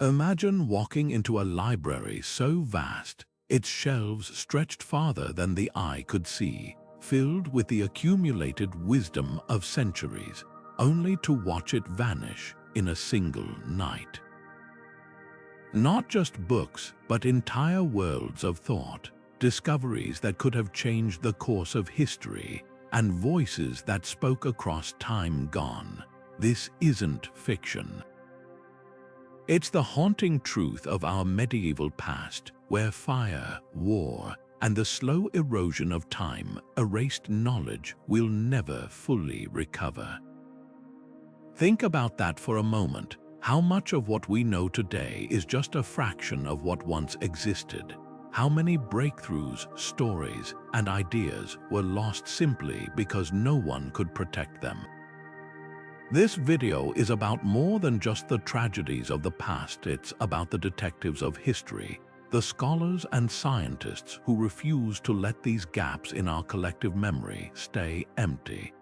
Imagine walking into a library so vast, its shelves stretched farther than the eye could see, filled with the accumulated wisdom of centuries, only to watch it vanish in a single night. Not just books, but entire worlds of thought, discoveries that could have changed the course of history, and voices that spoke across time gone. This isn't fiction. It's the haunting truth of our medieval past, where fire, war, and the slow erosion of time erased knowledge we'll never fully recover. Think about that for a moment. How much of what we know today is just a fraction of what once existed? How many breakthroughs, stories, and ideas were lost simply because no one could protect them? This video is about more than just the tragedies of the past. It's about the detectives of history, the scholars and scientists who refuse to let these gaps in our collective memory stay empty.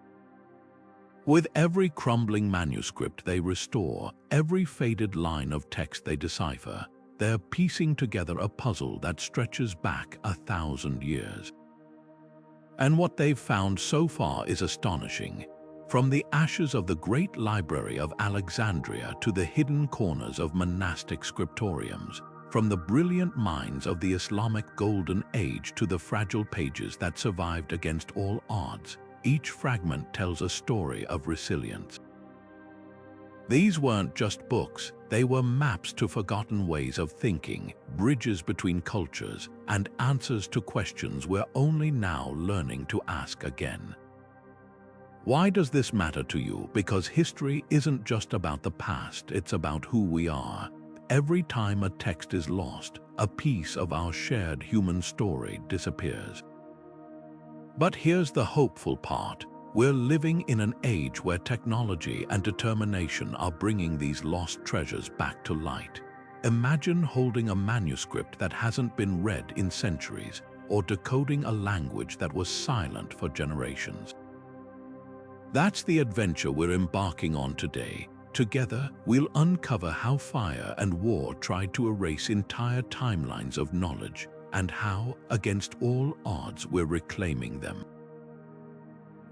With every crumbling manuscript they restore, every faded line of text they decipher, they're piecing together a puzzle that stretches back 1,000 years. And what they've found so far is astonishing. From the ashes of the Great Library of Alexandria to the hidden corners of monastic scriptoriums, from the brilliant minds of the Islamic Golden Age to the fragile pages that survived against all odds, each fragment tells a story of resilience. These weren't just books, they were maps to forgotten ways of thinking, bridges between cultures, and answers to questions we're only now learning to ask again. Why does this matter to you? Because history isn't just about the past, it's about who we are. Every time a text is lost, a piece of our shared human story disappears. But here's the hopeful part. We're living in an age where technology and determination are bringing these lost treasures back to light. Imagine holding a manuscript that hasn't been read in centuries, or decoding a language that was silent for generations. That's the adventure we're embarking on today. Together, we'll uncover how fire and war tried to erase entire timelines of knowledge, and how, against all odds, we're reclaiming them.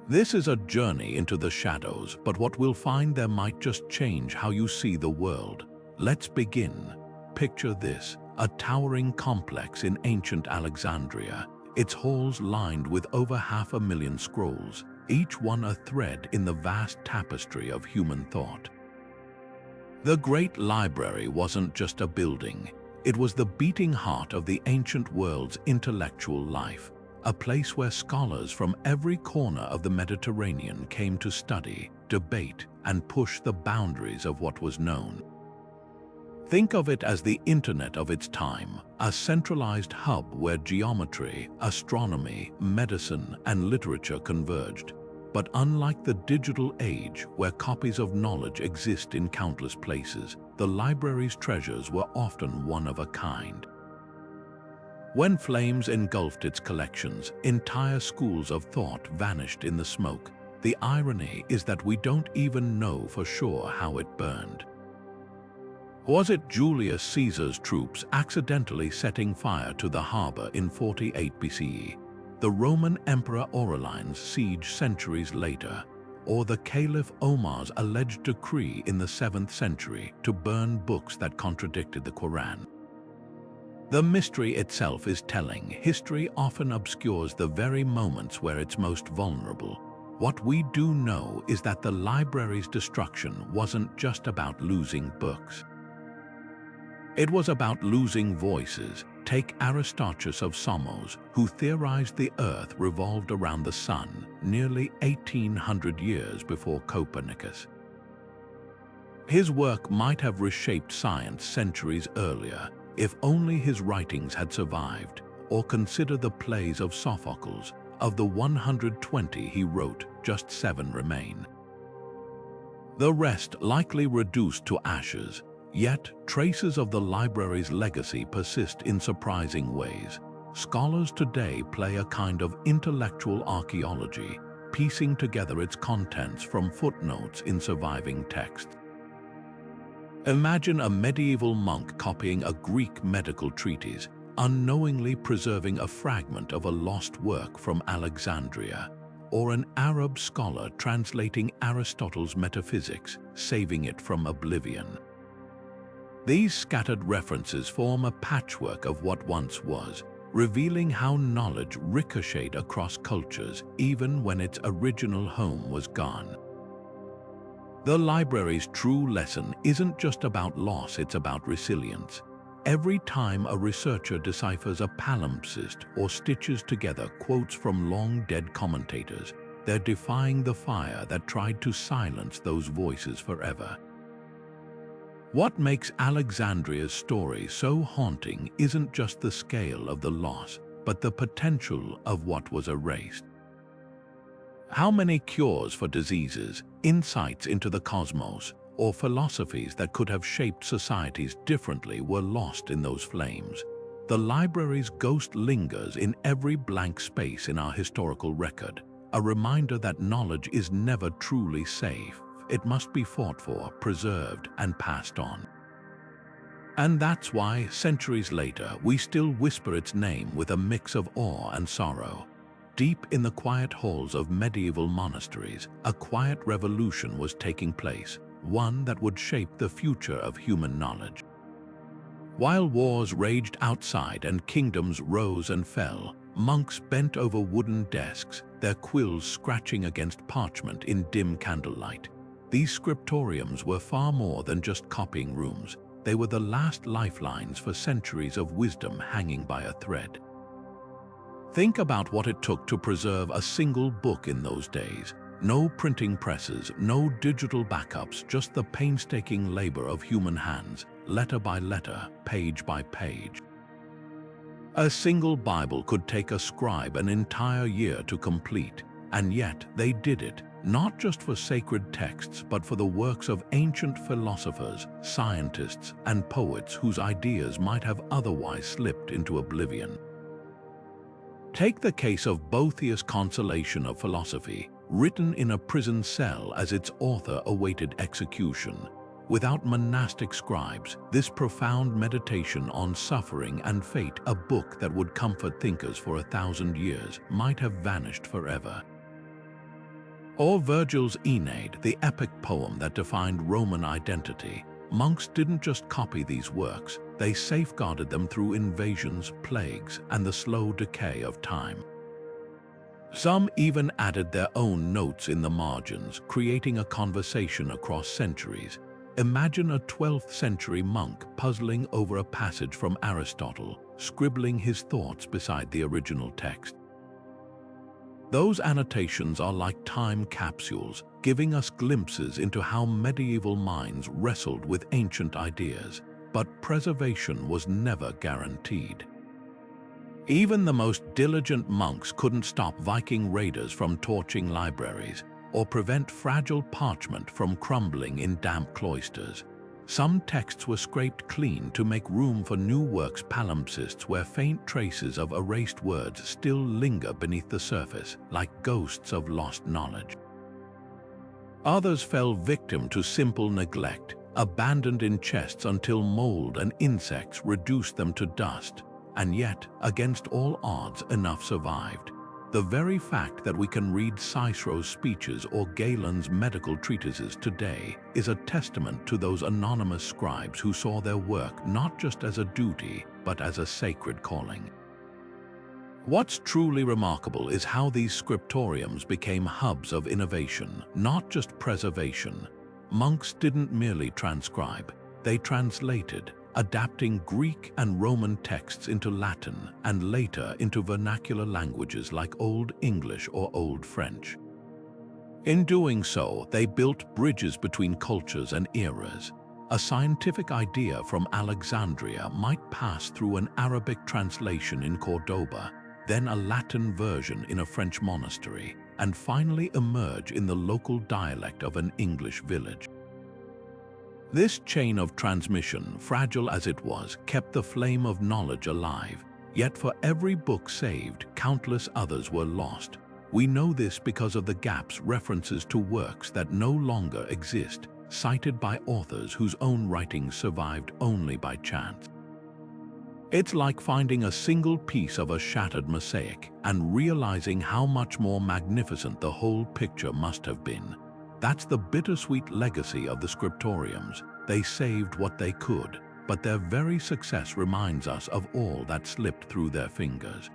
This is a journey into the shadows, but what we'll find there might just change how you see the world. Let's begin. Picture this, a towering complex in ancient Alexandria, its halls lined with over 500,000 scrolls, each one a thread in the vast tapestry of human thought. The Great Library wasn't just a building, it was the beating heart of the ancient world's intellectual life, a place where scholars from every corner of the Mediterranean came to study, debate, and push the boundaries of what was known. Think of it as the internet of its time, a centralized hub where geometry, astronomy, medicine, and literature converged. But unlike the digital age, where copies of knowledge exist in countless places, the library's treasures were often one of a kind. When flames engulfed its collections, entire schools of thought vanished in the smoke. The irony is that we don't even know for sure how it burned. Was it Julius Caesar's troops accidentally setting fire to the harbor in 48 BCE? The Roman Emperor Aurelian's siege centuries later, or the Caliph Omar's alleged decree in the 7th century to burn books that contradicted the Quran? The mystery itself is telling. History often obscures the very moments where it's most vulnerable. What we do know is that the library's destruction wasn't just about losing books. It was about losing voices. Take Aristarchus of Samos, who theorized the Earth revolved around the Sun nearly 1,800 years before Copernicus. His work might have reshaped science centuries earlier, if only his writings had survived. Or consider the plays of Sophocles. Of the 120 he wrote, just 7 remain. The rest likely reduced to ashes. Yet, traces of the library's legacy persist in surprising ways. Scholars today play a kind of intellectual archaeology, piecing together its contents from footnotes in surviving texts. Imagine a medieval monk copying a Greek medical treatise, unknowingly preserving a fragment of a lost work from Alexandria, or an Arab scholar translating Aristotle's metaphysics, saving it from oblivion. These scattered references form a patchwork of what once was, revealing how knowledge ricocheted across cultures even when its original home was gone. The library's true lesson isn't just about loss, it's about resilience. Every time a researcher deciphers a palimpsest or stitches together quotes from long-dead commentators, they're defying the fire that tried to silence those voices forever. What makes Alexandria's story so haunting isn't just the scale of the loss, but the potential of what was erased. How many cures for diseases, insights into the cosmos, or philosophies that could have shaped societies differently were lost in those flames? The library's ghost lingers in every blank space in our historical record, a reminder that knowledge is never truly safe. It must be fought for, preserved, and passed on. And that's why, centuries later, we still whisper its name with a mix of awe and sorrow. Deep in the quiet halls of medieval monasteries, a quiet revolution was taking place, one that would shape the future of human knowledge. While wars raged outside and kingdoms rose and fell, monks bent over wooden desks, their quills scratching against parchment in dim candlelight. These scriptoriums were far more than just copying rooms. They were the last lifelines for centuries of wisdom hanging by a thread. Think about what it took to preserve a single book in those days. No printing presses, no digital backups, just the painstaking labor of human hands, letter by letter, page by page. A single Bible could take a scribe an entire year to complete, and yet they did it, not just for sacred texts, but for the works of ancient philosophers, scientists, and poets whose ideas might have otherwise slipped into oblivion. Take the case of Boethius' Consolation of Philosophy, written in a prison cell as its author awaited execution. Without monastic scribes, this profound meditation on suffering and fate, a book that would comfort thinkers for 1,000 years, might have vanished forever. Or Virgil's Aeneid, the epic poem that defined Roman identity. Monks didn't just copy these works, they safeguarded them through invasions, plagues, and the slow decay of time. Some even added their own notes in the margins, creating a conversation across centuries. Imagine a 12th century monk puzzling over a passage from Aristotle, scribbling his thoughts beside the original text. Those annotations are like time capsules, giving us glimpses into how medieval minds wrestled with ancient ideas, but preservation was never guaranteed. Even the most diligent monks couldn't stop Viking raiders from torching libraries, or prevent fragile parchment from crumbling in damp cloisters. Some texts were scraped clean to make room for new works, palimpsests where faint traces of erased words still linger beneath the surface, like ghosts of lost knowledge. Others fell victim to simple neglect, abandoned in chests until mold and insects reduced them to dust. And yet, against all odds, enough survived. The very fact that we can read Cicero's speeches or Galen's medical treatises today is a testament to those anonymous scribes who saw their work not just as a duty, but as a sacred calling. What's truly remarkable is how these scriptoriums became hubs of innovation, not just preservation. Monks didn't merely transcribe, they translated, adapting Greek and Roman texts into Latin and later into vernacular languages like Old English or Old French. In doing so, they built bridges between cultures and eras. A scientific idea from Alexandria might pass through an Arabic translation in Cordoba, then a Latin version in a French monastery, and finally emerge in the local dialect of an English village. This chain of transmission, fragile as it was, kept the flame of knowledge alive. Yet for every book saved, countless others were lost. We know this because of the gaps, references to works that no longer exist, cited by authors whose own writings survived only by chance. It's like finding a single piece of a shattered mosaic and realizing how much more magnificent the whole picture must have been. That's the bittersweet legacy of the scriptoriums. They saved what they could, but their very success reminds us of all that slipped through their fingers.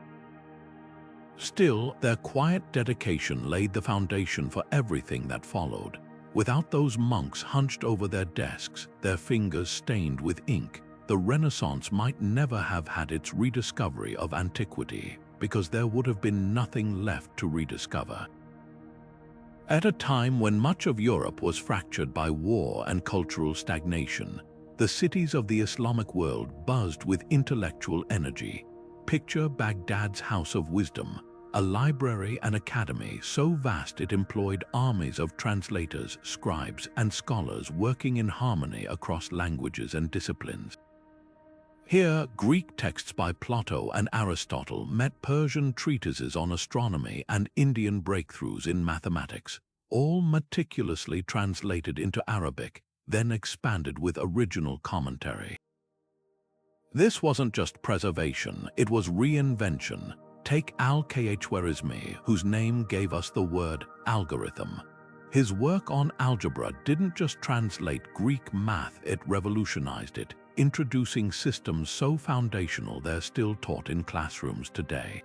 Still, their quiet dedication laid the foundation for everything that followed. Without those monks hunched over their desks, their fingers stained with ink, the Renaissance might never have had its rediscovery of antiquity, because there would have been nothing left to rediscover. At a time when much of Europe was fractured by war and cultural stagnation, the cities of the Islamic world buzzed with intellectual energy. Picture Baghdad's House of Wisdom, a library and academy so vast it employed armies of translators, scribes, and scholars working in harmony across languages and disciplines. Here, Greek texts by Plato and Aristotle met Persian treatises on astronomy and Indian breakthroughs in mathematics, all meticulously translated into Arabic, then expanded with original commentary. This wasn't just preservation, it was reinvention. Take Al-Khwarizmi, whose name gave us the word algorithm. His work on algebra didn't just translate Greek math, it revolutionized it, introducing systems so foundational they're still taught in classrooms today.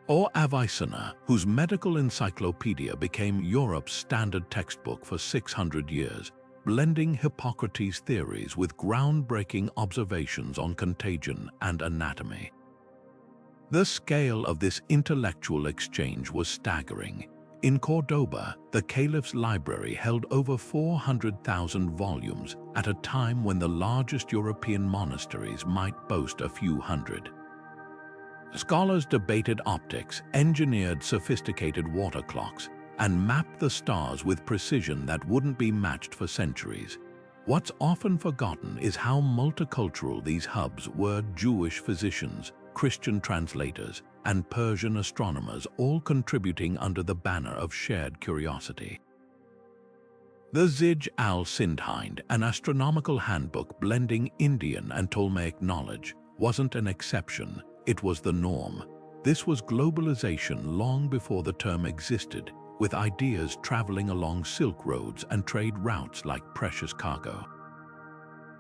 Or Avicenna, whose medical encyclopedia became Europe's standard textbook for 600 years, blending Hippocrates' theories with groundbreaking observations on contagion and anatomy. The scale of this intellectual exchange was staggering. In Cordoba, the caliph's library held over 400,000 volumes at a time when the largest European monasteries might boast a few hundred. Scholars debated optics, engineered sophisticated water clocks, and mapped the stars with precision that wouldn't be matched for centuries. What's often forgotten is how multicultural these hubs were. Jewish physicians, Christian translators, and Persian astronomers all contributing under the banner of shared curiosity. The Zij al-Sindhind, an astronomical handbook blending Indian and Ptolemaic knowledge, wasn't an exception, it was the norm. This was globalization long before the term existed, with ideas traveling along Silk Roads and trade routes like precious cargo.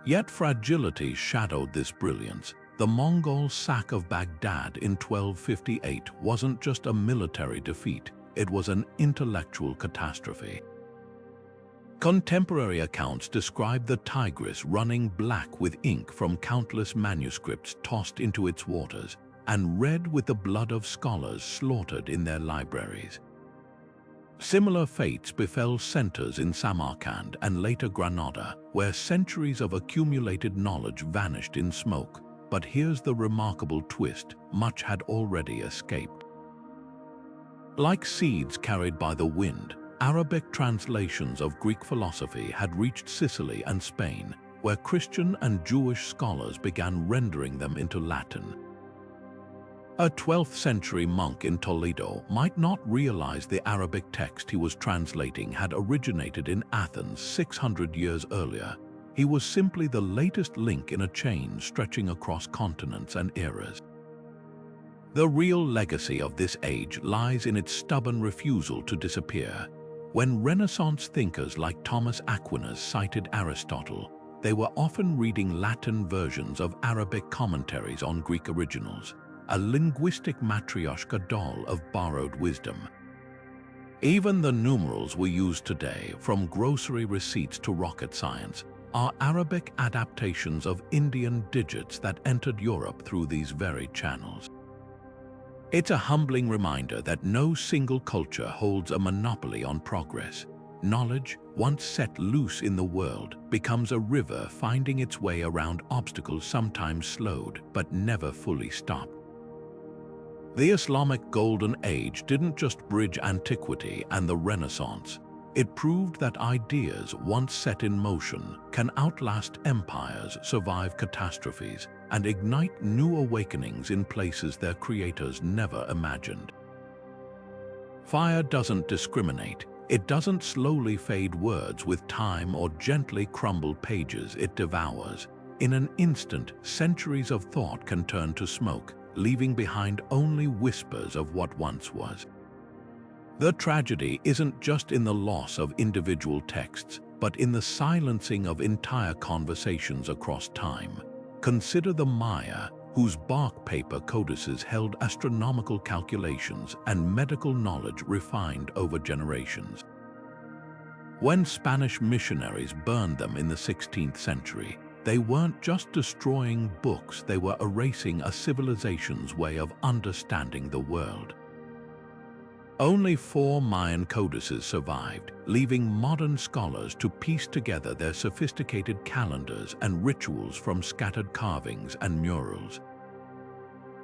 Yet fragility shadowed this brilliance. The Mongol sack of Baghdad in 1258 wasn't just a military defeat, it was an intellectual catastrophe. Contemporary accounts describe the Tigris running black with ink from countless manuscripts tossed into its waters, and red with the blood of scholars slaughtered in their libraries. Similar fates befell centers in Samarkand and later Granada, where centuries of accumulated knowledge vanished in smoke. But here's the remarkable twist: much had already escaped. Like seeds carried by the wind, Arabic translations of Greek philosophy had reached Sicily and Spain, where Christian and Jewish scholars began rendering them into Latin. A 12th century monk in Toledo might not realize the Arabic text he was translating had originated in Athens 600 years earlier. He was simply the latest link in a chain stretching across continents and eras. The real legacy of this age lies in its stubborn refusal to disappear. When Renaissance thinkers like Thomas Aquinas cited Aristotle, they were often reading Latin versions of Arabic commentaries on Greek originals, a linguistic matryoshka doll of borrowed wisdom. Even the numerals we use today, from grocery receipts to rocket science, are Arabic adaptations of Indian digits that entered Europe through these very channels. It's a humbling reminder that no single culture holds a monopoly on progress. Knowledge, once set loose in the world, becomes a river finding its way around obstacles sometimes slowed but never fully stopped. The Islamic Golden Age didn't just bridge antiquity and the Renaissance. It proved that ideas once set in motion can outlast empires, survive catastrophes, and ignite new awakenings in places their creators never imagined. Fire doesn't discriminate. It doesn't slowly fade words with time or gently crumble pages, it devours. In an instant, centuries of thought can turn to smoke, leaving behind only whispers of what once was. The tragedy isn't just in the loss of individual texts, but in the silencing of entire conversations across time. Consider the Maya, whose bark paper codices held astronomical calculations and medical knowledge refined over generations. When Spanish missionaries burned them in the 16th century, they weren't just destroying books, they were erasing a civilization's way of understanding the world. Only 4 Mayan codices survived, leaving modern scholars to piece together their sophisticated calendars and rituals from scattered carvings and murals.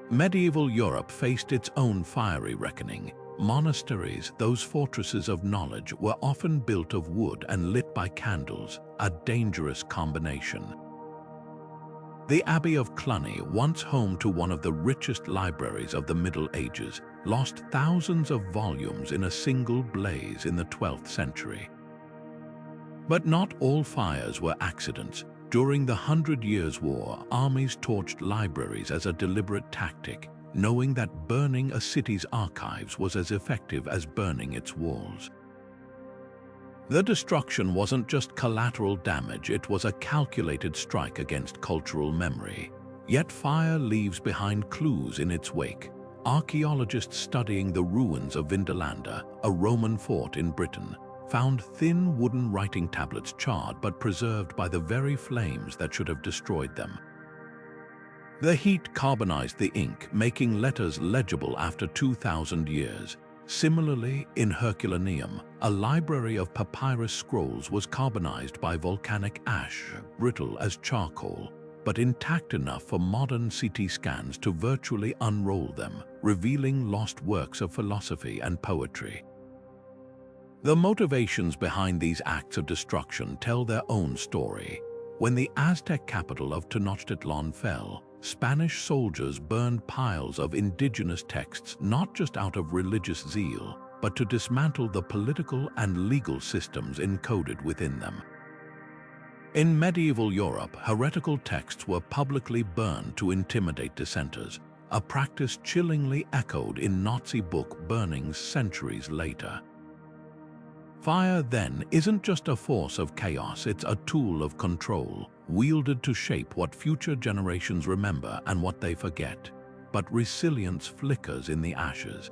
Medieval Europe faced its own fiery reckoning. Monasteries, those fortresses of knowledge, were often built of wood and lit by candles, a dangerous combination. The Abbey of Cluny, once home to one of the richest libraries of the Middle Ages, lost thousands of volumes in a single blaze in the 12th century. But not all fires were accidents. During the 100 Years' War, armies torched libraries as a deliberate tactic, knowing that burning a city's archives was as effective as burning its walls. The destruction wasn't just collateral damage, it was a calculated strike against cultural memory. Yet fire leaves behind clues in its wake. Archaeologists studying the ruins of Vindolanda, a Roman fort in Britain, found thin wooden writing tablets charred but preserved by the very flames that should have destroyed them. The heat carbonized the ink, making letters legible after 2,000 years. Similarly, in Herculaneum, a library of papyrus scrolls was carbonized by volcanic ash, brittle as charcoal, but intact enough for modern CT scans to virtually unroll them, revealing lost works of philosophy and poetry. The motivations behind these acts of destruction tell their own story. When the Aztec capital of Tenochtitlan fell, Spanish soldiers burned piles of indigenous texts not just out of religious zeal, but to dismantle the political and legal systems encoded within them. In medieval Europe, heretical texts were publicly burned to intimidate dissenters, a practice chillingly echoed in Nazi book burnings centuries later. Fire, then, isn't just a force of chaos, it's a tool of control, wielded to shape what future generations remember and what they forget. But resilience flickers in the ashes.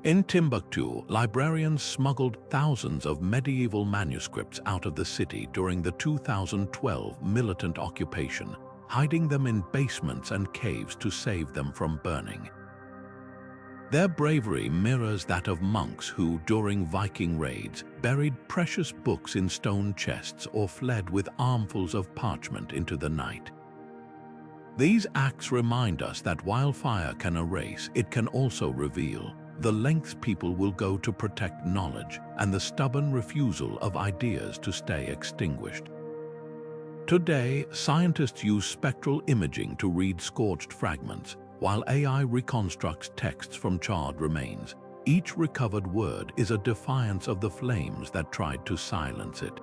In Timbuktu, librarians smuggled thousands of medieval manuscripts out of the city during the 2012 militant occupation, hiding them in basements and caves to save them from burning. Their bravery mirrors that of monks who, during Viking raids, buried precious books in stone chests or fled with armfuls of parchment into the night. These acts remind us that while fire can erase, it can also reveal the lengths people will go to protect knowledge and the stubborn refusal of ideas to stay extinguished. Today, scientists use spectral imaging to read scorched fragments, while AI reconstructs texts from charred remains. Each recovered word is a defiance of the flames that tried to silence it.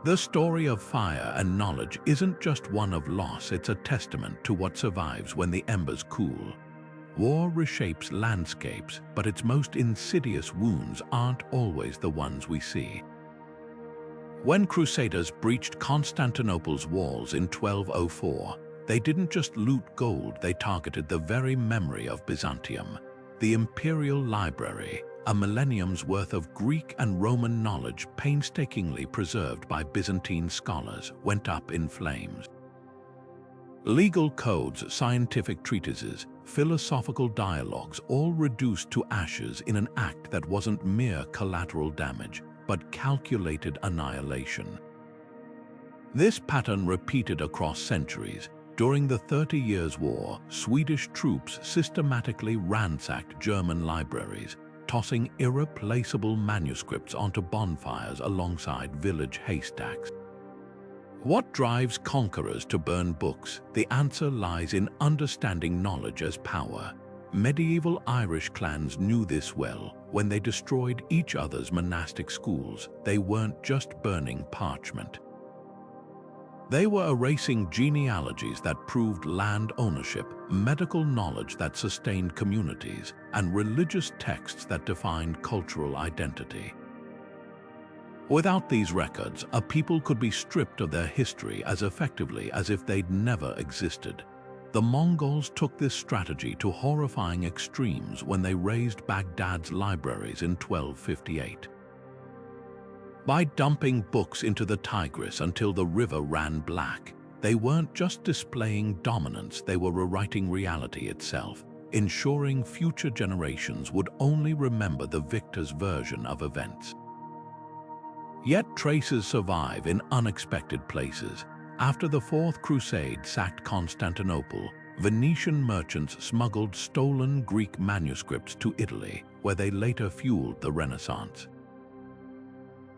The story of fire and knowledge isn't just one of loss, it's a testament to what survives when the embers cool. War reshapes landscapes, but its most insidious wounds aren't always the ones we see. When Crusaders breached Constantinople's walls in 1204, they didn't just loot gold, they targeted the very memory of Byzantium. The Imperial Library, a millennium's worth of Greek and Roman knowledge painstakingly preserved by Byzantine scholars, went up in flames. Legal codes, scientific treatises, philosophical dialogues, all reduced to ashes in an act that wasn't mere collateral damage, but calculated annihilation. This pattern repeated across centuries. During the 30 Years' War, Swedish troops systematically ransacked German libraries, tossing irreplaceable manuscripts onto bonfires alongside village haystacks. What drives conquerors to burn books? The answer lies in understanding knowledge as power. Medieval Irish clans knew this well. When they destroyed each other's monastic schools, they weren't just burning parchment. They were erasing genealogies that proved land ownership, medical knowledge that sustained communities, and religious texts that defined cultural identity. Without these records, a people could be stripped of their history as effectively as if they'd never existed. The Mongols took this strategy to horrifying extremes when they razed Baghdad's libraries in 1258. By dumping books into the Tigris until the river ran black, they weren't just displaying dominance, they were rewriting reality itself, ensuring future generations would only remember the victor's version of events. Yet traces survive in unexpected places. After the Fourth Crusade sacked Constantinople, Venetian merchants smuggled stolen Greek manuscripts to Italy, where they later fueled the Renaissance.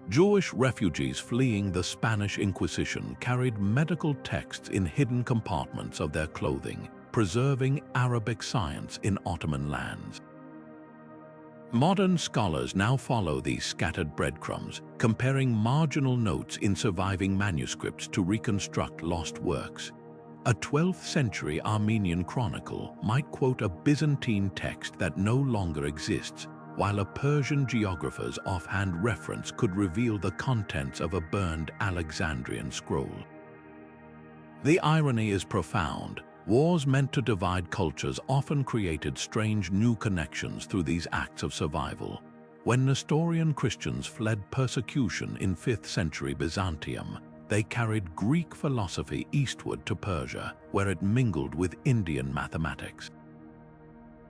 Jewish refugees fleeing the Spanish Inquisition carried medical texts in hidden compartments of their clothing, preserving Arabic science in Ottoman lands. Modern scholars now follow these scattered breadcrumbs, comparing marginal notes in surviving manuscripts to reconstruct lost works. A 12th century Armenian chronicle might quote a Byzantine text that no longer exists, while a Persian geographer's offhand reference could reveal the contents of a burned Alexandrian scroll. The irony is profound. Wars meant to divide cultures often created strange new connections through these acts of survival. When Nestorian Christians fled persecution in 5th century Byzantium, they carried Greek philosophy eastward to Persia, where it mingled with Indian mathematics.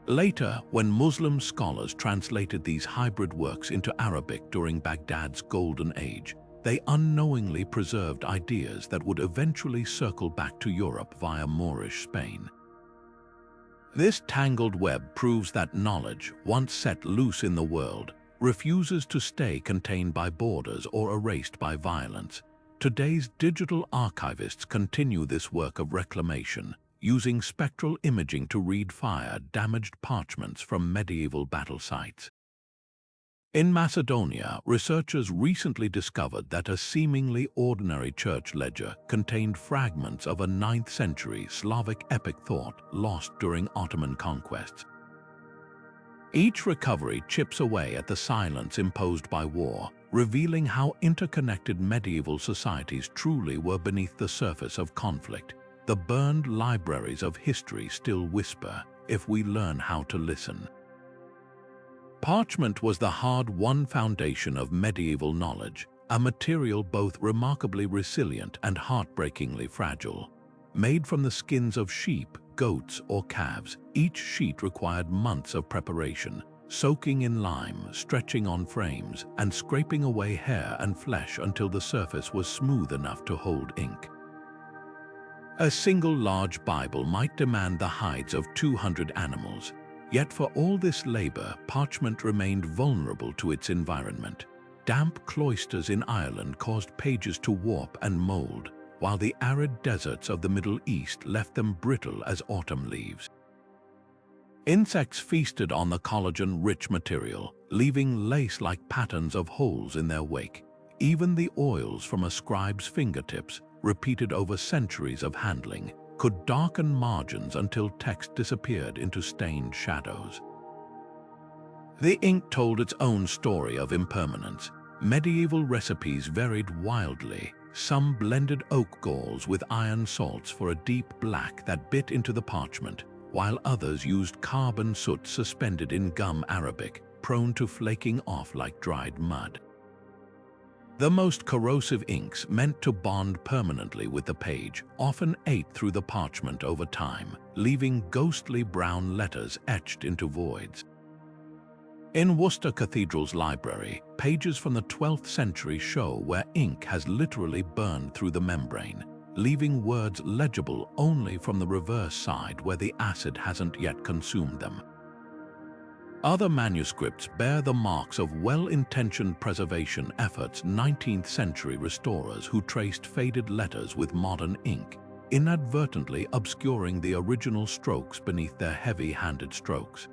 Later, when Muslim scholars translated these hybrid works into Arabic during Baghdad's Golden Age, they unknowingly preserved ideas that would eventually circle back to Europe via Moorish Spain. This tangled web proves that knowledge, once set loose in the world, refuses to stay contained by borders or erased by violence. Today's digital archivists continue this work of reclamation, using spectral imaging to read fire-damaged parchments from medieval battle sites. In Macedonia, researchers recently discovered that a seemingly ordinary church ledger contained fragments of a 9th century Slavic epic thought lost during Ottoman conquests. Each recovery chips away at the silence imposed by war, revealing how interconnected medieval societies truly were beneath the surface of conflict. The burned libraries of history still whisper, if we learn how to listen. Parchment was the hard-won foundation of medieval knowledge, a material both remarkably resilient and heartbreakingly fragile. Made from the skins of sheep, goats, or calves, each sheet required months of preparation, soaking in lime, stretching on frames, and scraping away hair and flesh until the surface was smooth enough to hold ink. A single large Bible might demand the hides of 200 animals. Yet for all this labor, parchment remained vulnerable to its environment. Damp cloisters in Ireland caused pages to warp and mold, while the arid deserts of the Middle East left them brittle as autumn leaves. Insects feasted on the collagen-rich material, leaving lace-like patterns of holes in their wake. Even the oils from a scribe's fingertips, repeated over centuries of handling, could darken margins until text disappeared into stained shadows. The ink told its own story of impermanence. Medieval recipes varied wildly. Some blended oak galls with iron salts for a deep black that bit into the parchment, while others used carbon soot suspended in gum arabic, prone to flaking off like dried mud. The most corrosive inks, meant to bond permanently with the page, often ate through the parchment over time, leaving ghostly brown letters etched into voids. In Worcester Cathedral's library, pages from the 12th century show where ink has literally burned through the membrane, leaving words legible only from the reverse side where the acid hasn't yet consumed them. Other manuscripts bear the marks of well-intentioned preservation efforts. 19th century restorers who traced faded letters with modern ink, inadvertently obscuring the original strokes beneath their heavy-handed strokes.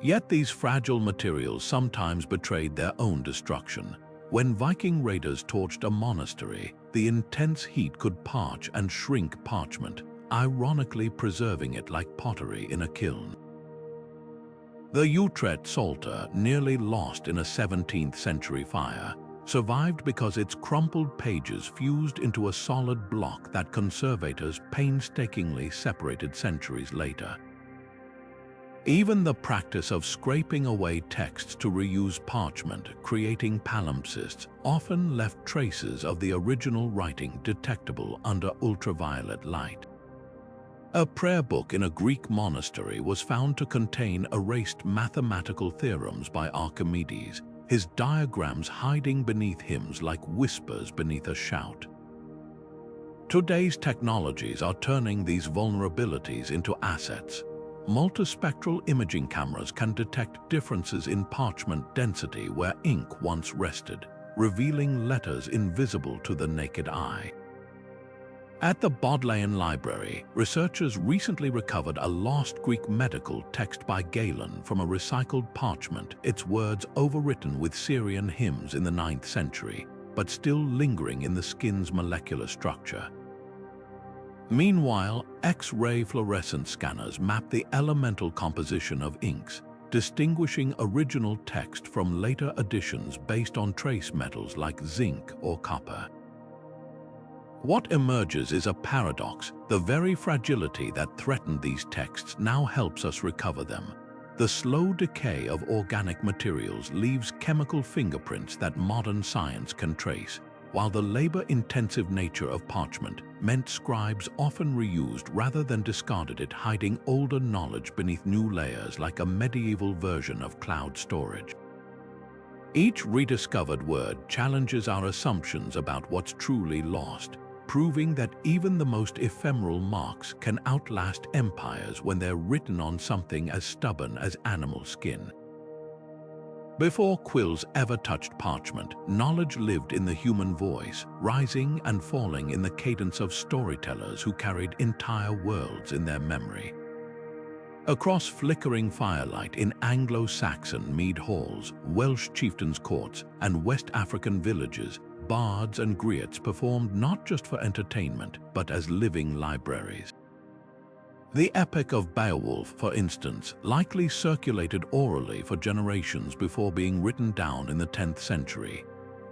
Yet these fragile materials sometimes betrayed their own destruction. When Viking raiders torched a monastery, the intense heat could parch and shrink parchment, ironically preserving it like pottery in a kiln. The Utrecht Psalter, nearly lost in a 17th century fire, survived because its crumpled pages fused into a solid block that conservators painstakingly separated centuries later. Even the practice of scraping away texts to reuse parchment, creating palimpsests, often left traces of the original writing detectable under ultraviolet light. A prayer book in a Greek monastery was found to contain erased mathematical theorems by Archimedes, his diagrams hiding beneath hymns like whispers beneath a shout. Today's technologies are turning these vulnerabilities into assets. Multispectral imaging cameras can detect differences in parchment density where ink once rested, revealing letters invisible to the naked eye. At the Bodleian Library, researchers recently recovered a lost Greek medical text by Galen from a recycled parchment, its words overwritten with Syrian hymns in the 9th century, but still lingering in the skin's molecular structure. Meanwhile, X-ray fluorescent scanners map the elemental composition of inks, distinguishing original text from later additions based on trace metals like zinc or copper. What emerges is a paradox. The very fragility that threatened these texts now helps us recover them. The slow decay of organic materials leaves chemical fingerprints that modern science can trace, while the labor-intensive nature of parchment meant scribes often reused rather than discarded it, hiding older knowledge beneath new layers like a medieval version of cloud storage. Each rediscovered word challenges our assumptions about what's truly lost, proving that even the most ephemeral marks can outlast empires when they're written on something as stubborn as animal skin. Before quills ever touched parchment, knowledge lived in the human voice, rising and falling in the cadence of storytellers who carried entire worlds in their memory. Across flickering firelight in Anglo-Saxon mead halls, Welsh chieftains' courts, and West African villages, bards and griots performed not just for entertainment, but as living libraries. The Epic of Beowulf, for instance, likely circulated orally for generations before being written down in the 10th century.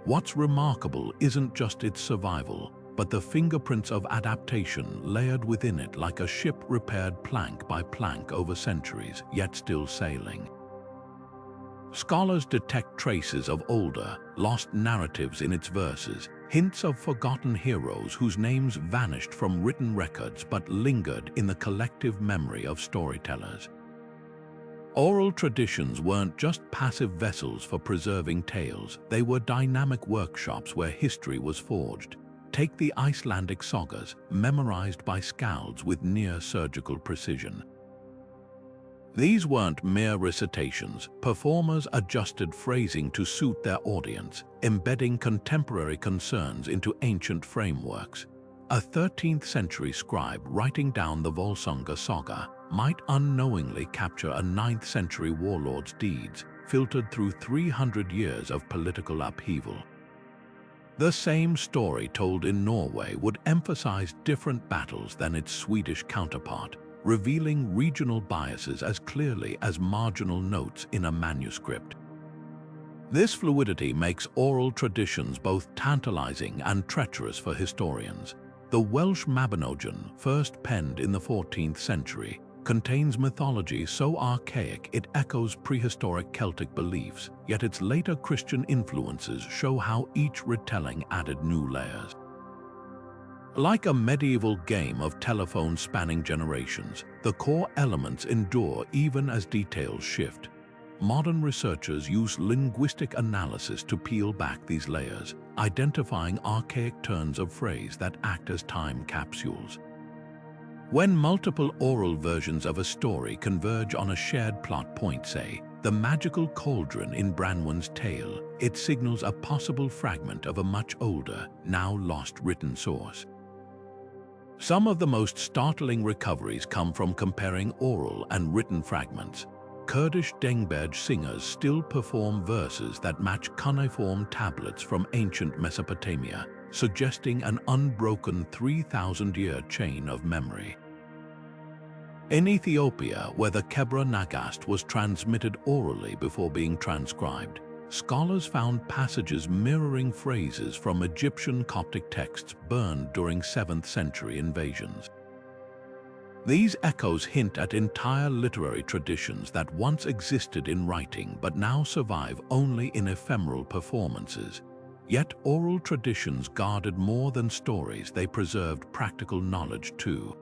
What's remarkable isn't just its survival, but the fingerprints of adaptation layered within it like a ship repaired plank by plank over centuries, yet still sailing. Scholars detect traces of older, lost narratives in its verses, hints of forgotten heroes whose names vanished from written records but lingered in the collective memory of storytellers. Oral traditions weren't just passive vessels for preserving tales, they were dynamic workshops where history was forged. Take the Icelandic sagas, memorized by skalds with near-surgical precision. These weren't mere recitations. Performers adjusted phrasing to suit their audience, embedding contemporary concerns into ancient frameworks. A 13th century scribe writing down the Volsunga saga might unknowingly capture a 9th century warlord's deeds, filtered through 300 years of political upheaval. The same story told in Norway would emphasize different battles than its Swedish counterpart, revealing regional biases as clearly as marginal notes in a manuscript. This fluidity makes oral traditions both tantalizing and treacherous for historians. The Welsh Mabinogion, first penned in the 14th century, contains mythology so archaic it echoes prehistoric Celtic beliefs, yet its later Christian influences show how each retelling added new layers. Like a medieval game of telephone spanning generations, the core elements endure even as details shift. Modern researchers use linguistic analysis to peel back these layers, identifying archaic turns of phrase that act as time capsules. When multiple oral versions of a story converge on a shared plot point, say, the magical cauldron in Branwen's tale, it signals a possible fragment of a much older, now lost written source. Some of the most startling recoveries come from comparing oral and written fragments. Kurdish Dengbej singers still perform verses that match cuneiform tablets from ancient Mesopotamia, suggesting an unbroken 3,000-year chain of memory. In Ethiopia, where the Kebra Nagast was transmitted orally before being transcribed, scholars found passages mirroring phrases from Egyptian Coptic texts burned during 7th century invasions. These echoes hint at entire literary traditions that once existed in writing but now survive only in ephemeral performances. Yet oral traditions guarded more than stories, they preserved practical knowledge too.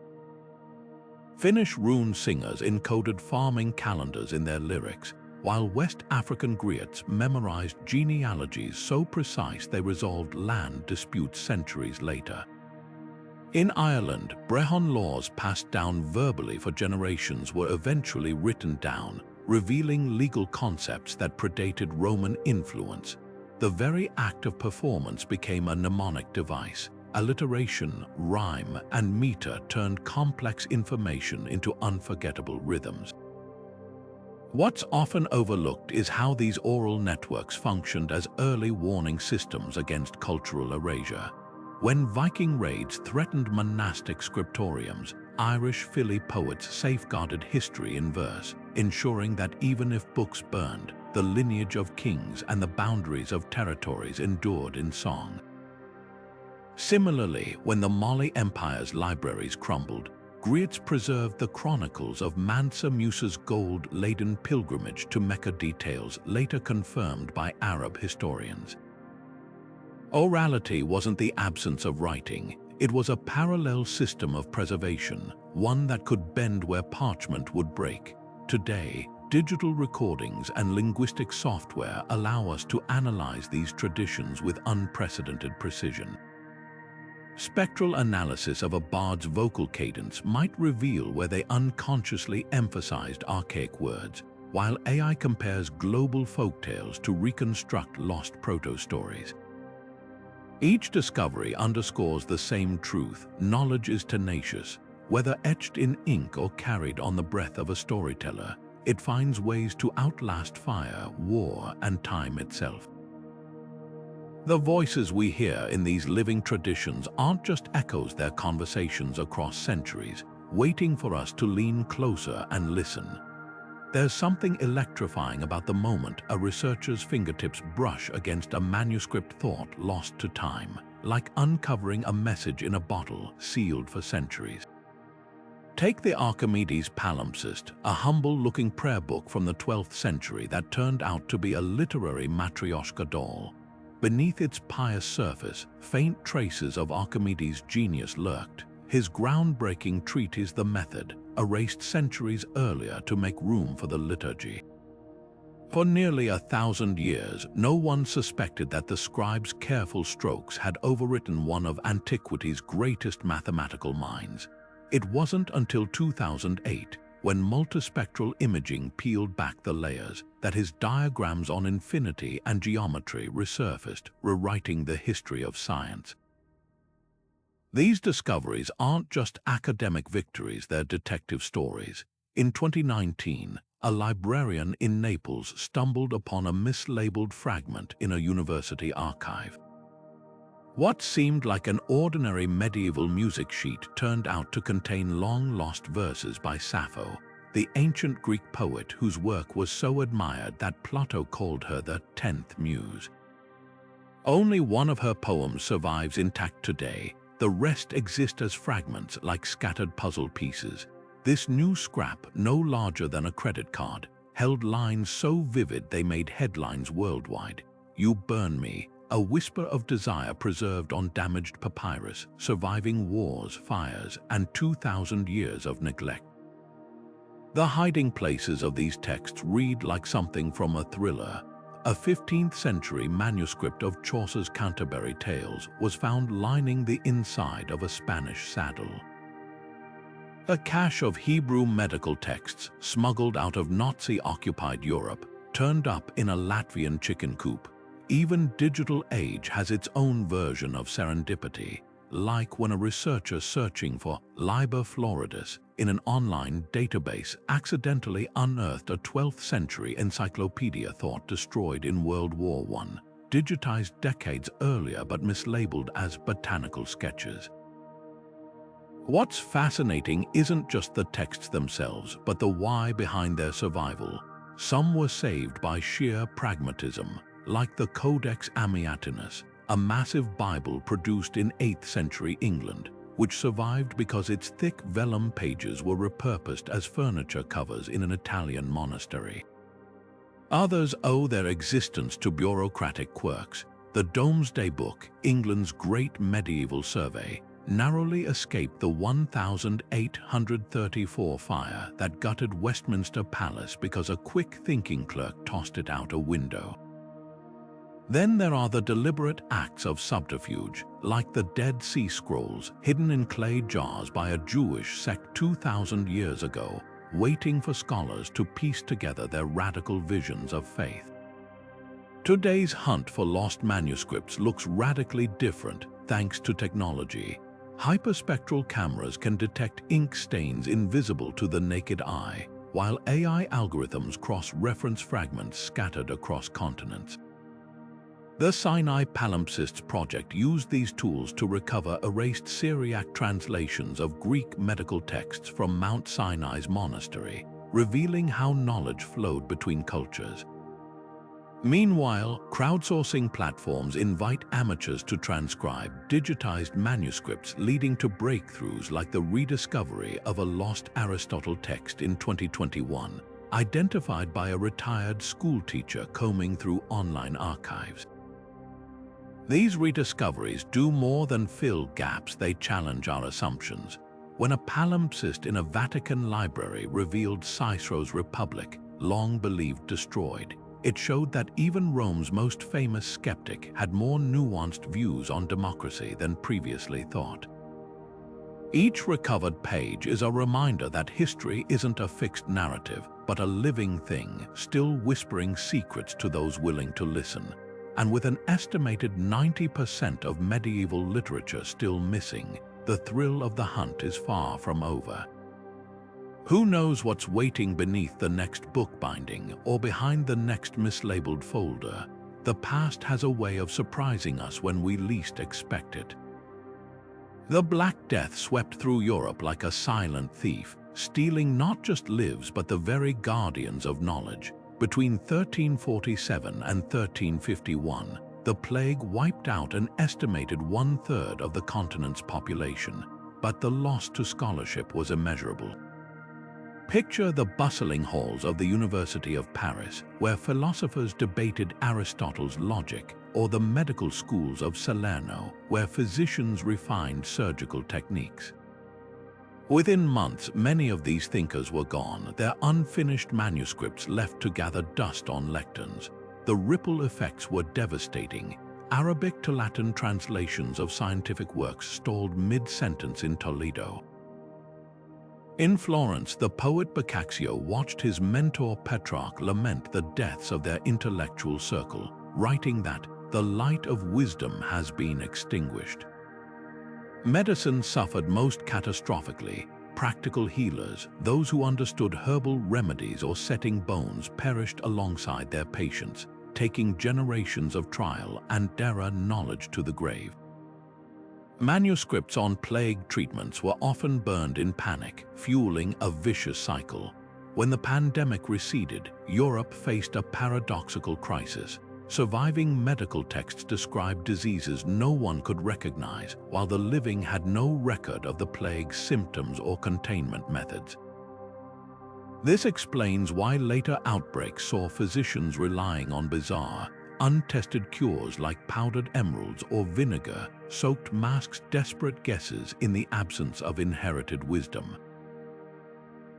Finnish rune singers encoded farming calendars in their lyrics, while West African griots memorized genealogies so precise they resolved land disputes centuries later. In Ireland, Brehon laws passed down verbally for generations were eventually written down, revealing legal concepts that predated Roman influence. The very act of performance became a mnemonic device. Alliteration, rhyme, and meter turned complex information into unforgettable rhythms. What's often overlooked is how these oral networks functioned as early warning systems against cultural erasure. When Viking raids threatened monastic scriptoriums, Irish Fili poets safeguarded history in verse, ensuring that even if books burned, the lineage of kings and the boundaries of territories endured in song. Similarly, when the Mali Empire's libraries crumbled, griots preserved the chronicles of Mansa Musa's gold-laden pilgrimage to Mecca, details later confirmed by Arab historians. Orality wasn't the absence of writing, it was a parallel system of preservation, one that could bend where parchment would break. Today, digital recordings and linguistic software allow us to analyze these traditions with unprecedented precision. Spectral analysis of a bard's vocal cadence might reveal where they unconsciously emphasized archaic words, while AI compares global folktales to reconstruct lost proto-stories. Each discovery underscores the same truth: knowledge is tenacious. Whether etched in ink or carried on the breath of a storyteller, it finds ways to outlast fire, war, and time itself. The voices we hear in these living traditions aren't just echoes, they're conversations across centuries, waiting for us to lean closer and listen. There's something electrifying about the moment a researcher's fingertips brush against a manuscript thought lost to time, like uncovering a message in a bottle sealed for centuries. Take the Archimedes palimpsest, a humble-looking prayer book from the 12th century that turned out to be a literary matryoshka doll. Beneath its pious surface, faint traces of Archimedes' genius lurked. His groundbreaking treatise The Method, erased centuries earlier to make room for the liturgy. For nearly 1,000 years, no one suspected that the scribe's careful strokes had overwritten one of antiquity's greatest mathematical minds. It wasn't until 2008, when multispectral imaging peeled back the layers, that his diagrams on infinity and geometry resurfaced, rewriting the history of science. These discoveries aren't just academic victories, they're detective stories. In 2019, a librarian in Naples stumbled upon a mislabeled fragment in a university archive. What seemed like an ordinary medieval music sheet turned out to contain long-lost verses by Sappho, the ancient Greek poet whose work was so admired that Plato called her the 10th muse. Only one of her poems survives intact today. The rest exist as fragments like scattered puzzle pieces. This new scrap, no larger than a credit card, held lines so vivid they made headlines worldwide. "You burn me," a whisper of desire preserved on damaged papyrus, surviving wars, fires, and 2,000 years of neglect. The hiding places of these texts read like something from a thriller. A 15th century manuscript of Chaucer's Canterbury Tales was found lining the inside of a Spanish saddle. A cache of Hebrew medical texts smuggled out of Nazi-occupied Europe turned up in a Latvian chicken coop. Even digital age has its own version of serendipity. like when a researcher searching for Liber Floridus in an online database accidentally unearthed a 12th century encyclopedia thought destroyed in World War I, digitized decades earlier but mislabeled as botanical sketches. What's fascinating isn't just the texts themselves, but the why behind their survival. Some were saved by sheer pragmatism, like the Codex Amiatinus, a massive Bible produced in 8th century England, which survived because its thick vellum pages were repurposed as furniture covers in an Italian monastery. Others owe their existence to bureaucratic quirks. The Domesday Book, England's great medieval survey, narrowly escaped the 1834 fire that gutted Westminster Palace because a quick-thinking clerk tossed it out a window. Then there are the deliberate acts of subterfuge, like the Dead Sea Scrolls, hidden in clay jars by a Jewish sect 2,000 years ago, waiting for scholars to piece together their radical visions of faith. Today's hunt for lost manuscripts looks radically different thanks to technology. Hyperspectral cameras can detect ink stains invisible to the naked eye, while AI algorithms cross-reference fragments scattered across continents. The Sinai Palimpsests project used these tools to recover erased Syriac translations of Greek medical texts from Mount Sinai's monastery, revealing how knowledge flowed between cultures. Meanwhile, crowdsourcing platforms invite amateurs to transcribe digitized manuscripts, leading to breakthroughs like the rediscovery of a lost Aristotle text in 2021, identified by a retired schoolteacher combing through online archives. These rediscoveries do more than fill gaps, they challenge our assumptions. When a palimpsest in a Vatican library revealed Cicero's Republic, long believed destroyed, it showed that even Rome's most famous skeptic had more nuanced views on democracy than previously thought. Each recovered page is a reminder that history isn't a fixed narrative, but a living thing, still whispering secrets to those willing to listen. And with an estimated 90% of medieval literature still missing, the thrill of the hunt is far from over. Who knows what's waiting beneath the next bookbinding or behind the next mislabeled folder? The past has a way of surprising us when we least expect it. The Black Death swept through Europe like a silent thief, stealing not just lives but the very guardians of knowledge. Between 1347 and 1351, the plague wiped out an estimated 1/3 of the continent's population, but the loss to scholarship was immeasurable. Picture the bustling halls of the University of Paris, where philosophers debated Aristotle's logic, or the medical schools of Salerno, where physicians refined surgical techniques. Within months, many of these thinkers were gone, their unfinished manuscripts left to gather dust on lecterns. The ripple effects were devastating. Arabic to Latin translations of scientific works stalled mid-sentence in Toledo. In Florence, the poet Boccaccio watched his mentor Petrarch lament the deaths of their intellectual circle, writing that the light of wisdom has been extinguished. Medicine suffered most catastrophically. Practical healers, those who understood herbal remedies or setting bones, perished alongside their patients, taking generations of trial and error knowledge to the grave. Manuscripts on plague treatments were often burned in panic, fueling a vicious cycle. When the pandemic receded, Europe faced a paradoxical crisis. Surviving medical texts described diseases no one could recognize, while the living had no record of the plague's symptoms or containment methods. This explains why later outbreaks saw physicians relying on bizarre, untested cures like powdered emeralds or vinegar-soaked masks, desperate guesses in the absence of inherited wisdom.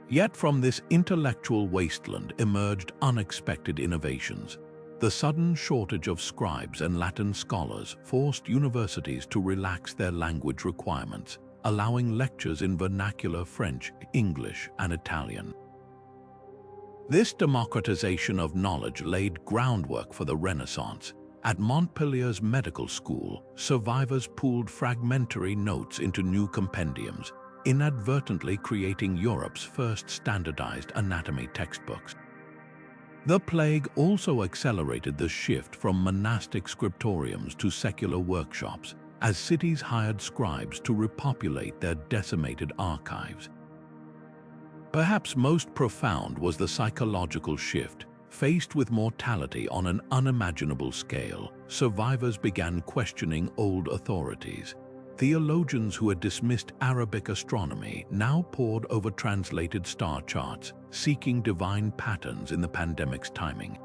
Yet from this intellectual wasteland emerged unexpected innovations. The sudden shortage of scribes and Latin scholars forced universities to relax their language requirements, allowing lectures in vernacular French, English, and Italian. This democratization of knowledge laid groundwork for the Renaissance. At Montpellier's medical school, survivors pooled fragmentary notes into new compendiums, inadvertently creating Europe's first standardized anatomy textbooks. The plague also accelerated the shift from monastic scriptoriums to secular workshops, as cities hired scribes to repopulate their decimated archives. Perhaps most profound was the psychological shift. Faced with mortality on an unimaginable scale, survivors began questioning old authorities. Theologians who had dismissed Arabic astronomy now pored over translated star charts, seeking divine patterns in the pandemic's timing.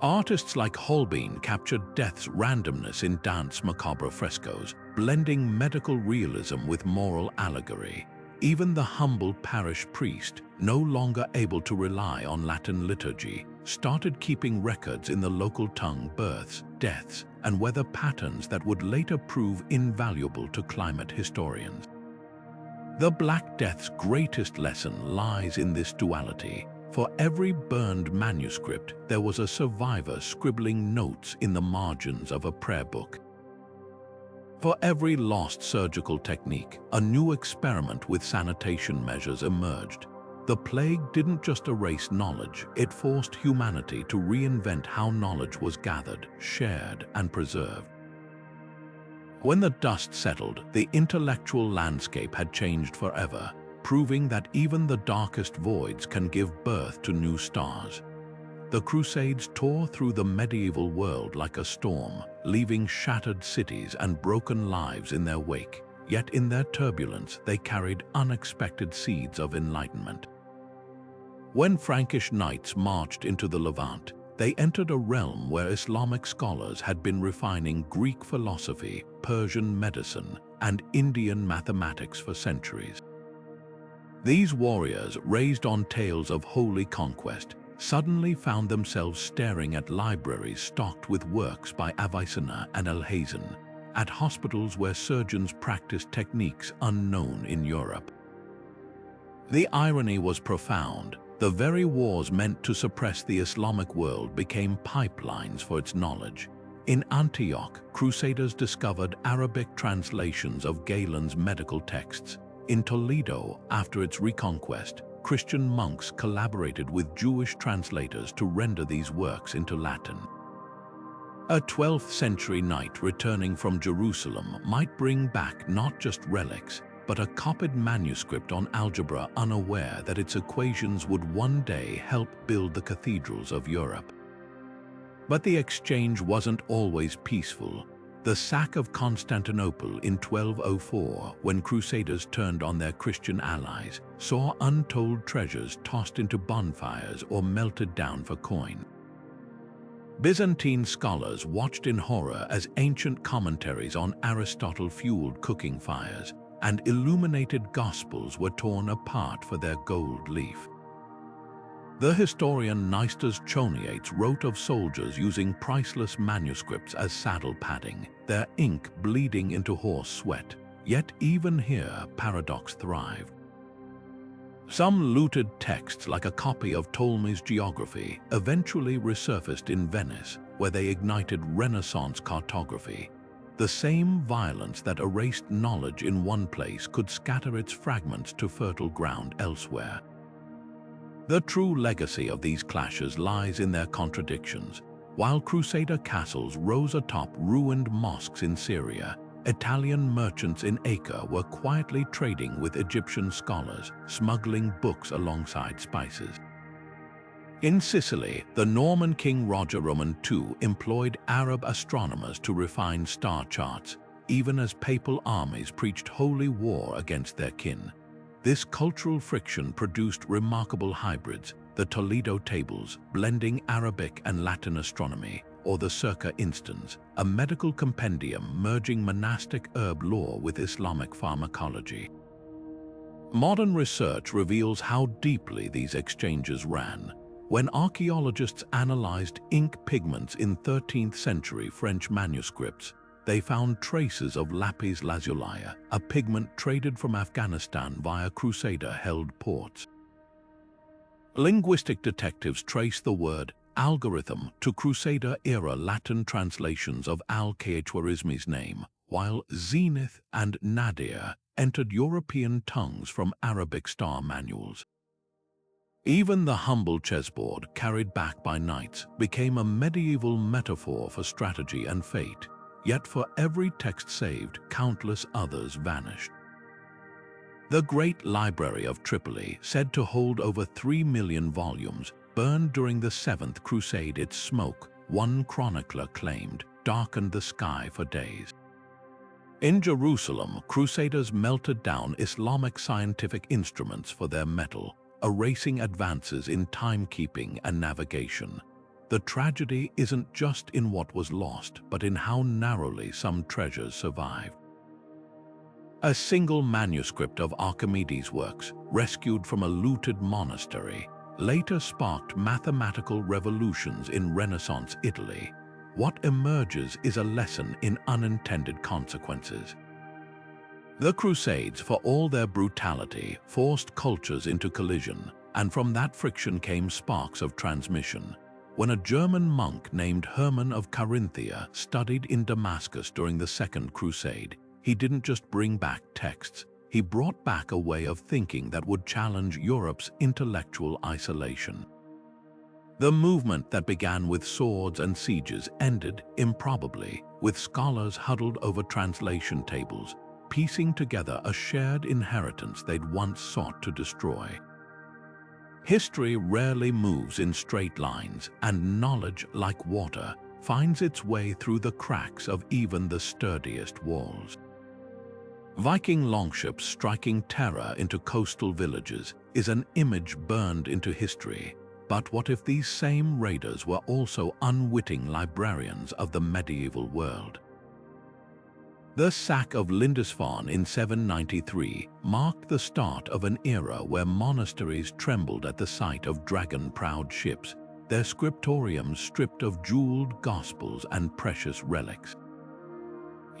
Artists like Holbein captured death's randomness in Dante's macabre frescoes, blending medical realism with moral allegory. Even the humble parish priest, no longer able to rely on Latin liturgy, started keeping records in the local tongue births, deaths, and weather patterns that would later prove invaluable to climate historians. The Black Death's greatest lesson lies in this duality. For every burned manuscript, there was a survivor scribbling notes in the margins of a prayer book. For every lost surgical technique, a new experiment with sanitation measures emerged. The plague didn't just erase knowledge, it forced humanity to reinvent how knowledge was gathered, shared, and preserved. When the dust settled, the intellectual landscape had changed forever, proving that even the darkest voids can give birth to new stars. The Crusades tore through the medieval world like a storm, leaving shattered cities and broken lives in their wake. Yet in their turbulence, they carried unexpected seeds of enlightenment. When Frankish knights marched into the Levant, they entered a realm where Islamic scholars had been refining Greek philosophy, Persian medicine, and Indian mathematics for centuries. These warriors, raised on tales of holy conquest, suddenly found themselves staring at libraries stocked with works by Avicenna and Alhazen, at hospitals where surgeons practiced techniques unknown in Europe. The irony was profound. The very wars meant to suppress the Islamic world became pipelines for its knowledge. In Antioch, Crusaders discovered Arabic translations of Galen's medical texts. In Toledo, after its reconquest, Christian monks collaborated with Jewish translators to render these works into Latin. A 12th century knight returning from Jerusalem might bring back not just relics, but a copied manuscript on algebra, unaware that its equations would one day help build the cathedrals of Europe. But the exchange wasn't always peaceful. The sack of Constantinople in 1204, when Crusaders turned on their Christian allies, saw untold treasures tossed into bonfires or melted down for coin. Byzantine scholars watched in horror as ancient commentaries on Aristotle fueled cooking fires, and illuminated gospels were torn apart for their gold leaf. The historian Nystas Choniates wrote of soldiers using priceless manuscripts as saddle padding, their ink bleeding into horse sweat. Yet even here, paradox thrived. Some looted texts, like a copy of Ptolemy's Geography, eventually resurfaced in Venice, where they ignited Renaissance cartography. The same violence that erased knowledge in one place could scatter its fragments to fertile ground elsewhere. The true legacy of these clashes lies in their contradictions. While Crusader castles rose atop ruined mosques in Syria, Italian merchants in Acre were quietly trading with Egyptian scholars, smuggling books alongside spices. In Sicily, the Norman king Roger II employed Arab astronomers to refine star charts, even as papal armies preached holy war against their kin. This cultural friction produced remarkable hybrids, the Toledo Tables, blending Arabic and Latin astronomy, or the Circa Instans, a medical compendium merging monastic herb lore with Islamic pharmacology. Modern research reveals how deeply these exchanges ran. When archaeologists analyzed ink pigments in 13th century French manuscripts, they found traces of lapis lazuli, a pigment traded from Afghanistan via Crusader-held ports. Linguistic detectives trace the word algorithm to Crusader-era Latin translations of Al-Khwarizmi's name, while Zenith and Nadir entered European tongues from Arabic star manuals. Even the humble chessboard carried back by knights became a medieval metaphor for strategy and fate, yet for every text saved, countless others vanished. The Great Library of Tripoli, said to hold over 3 million volumes, burned during the Seventh Crusade. Its smoke, one chronicler claimed, darkened the sky for days. In Jerusalem, Crusaders melted down Islamic scientific instruments for their metal, erasing advances in timekeeping and navigation. The tragedy isn't just in what was lost, but in how narrowly some treasures survived. A single manuscript of Archimedes' works, rescued from a looted monastery, later sparked mathematical revolutions in Renaissance Italy. What emerges is a lesson in unintended consequences. The Crusades, for all their brutality, forced cultures into collision, and from that friction came sparks of transmission. When a German monk named Herman of Carinthia studied in Damascus during the Second Crusade, he didn't just bring back texts, he brought back a way of thinking that would challenge Europe's intellectual isolation. The movement that began with swords and sieges ended, improbably, with scholars huddled over translation tables, piecing together a shared inheritance they'd once sought to destroy. History rarely moves in straight lines, and knowledge, like water, finds its way through the cracks of even the sturdiest walls. Viking longships striking terror into coastal villages is an image burned into history. But what if these same raiders were also unwitting librarians of the medieval world? The sack of Lindisfarne in 793 marked the start of an era where monasteries trembled at the sight of dragon-prowed ships, their scriptoriums stripped of jeweled gospels and precious relics.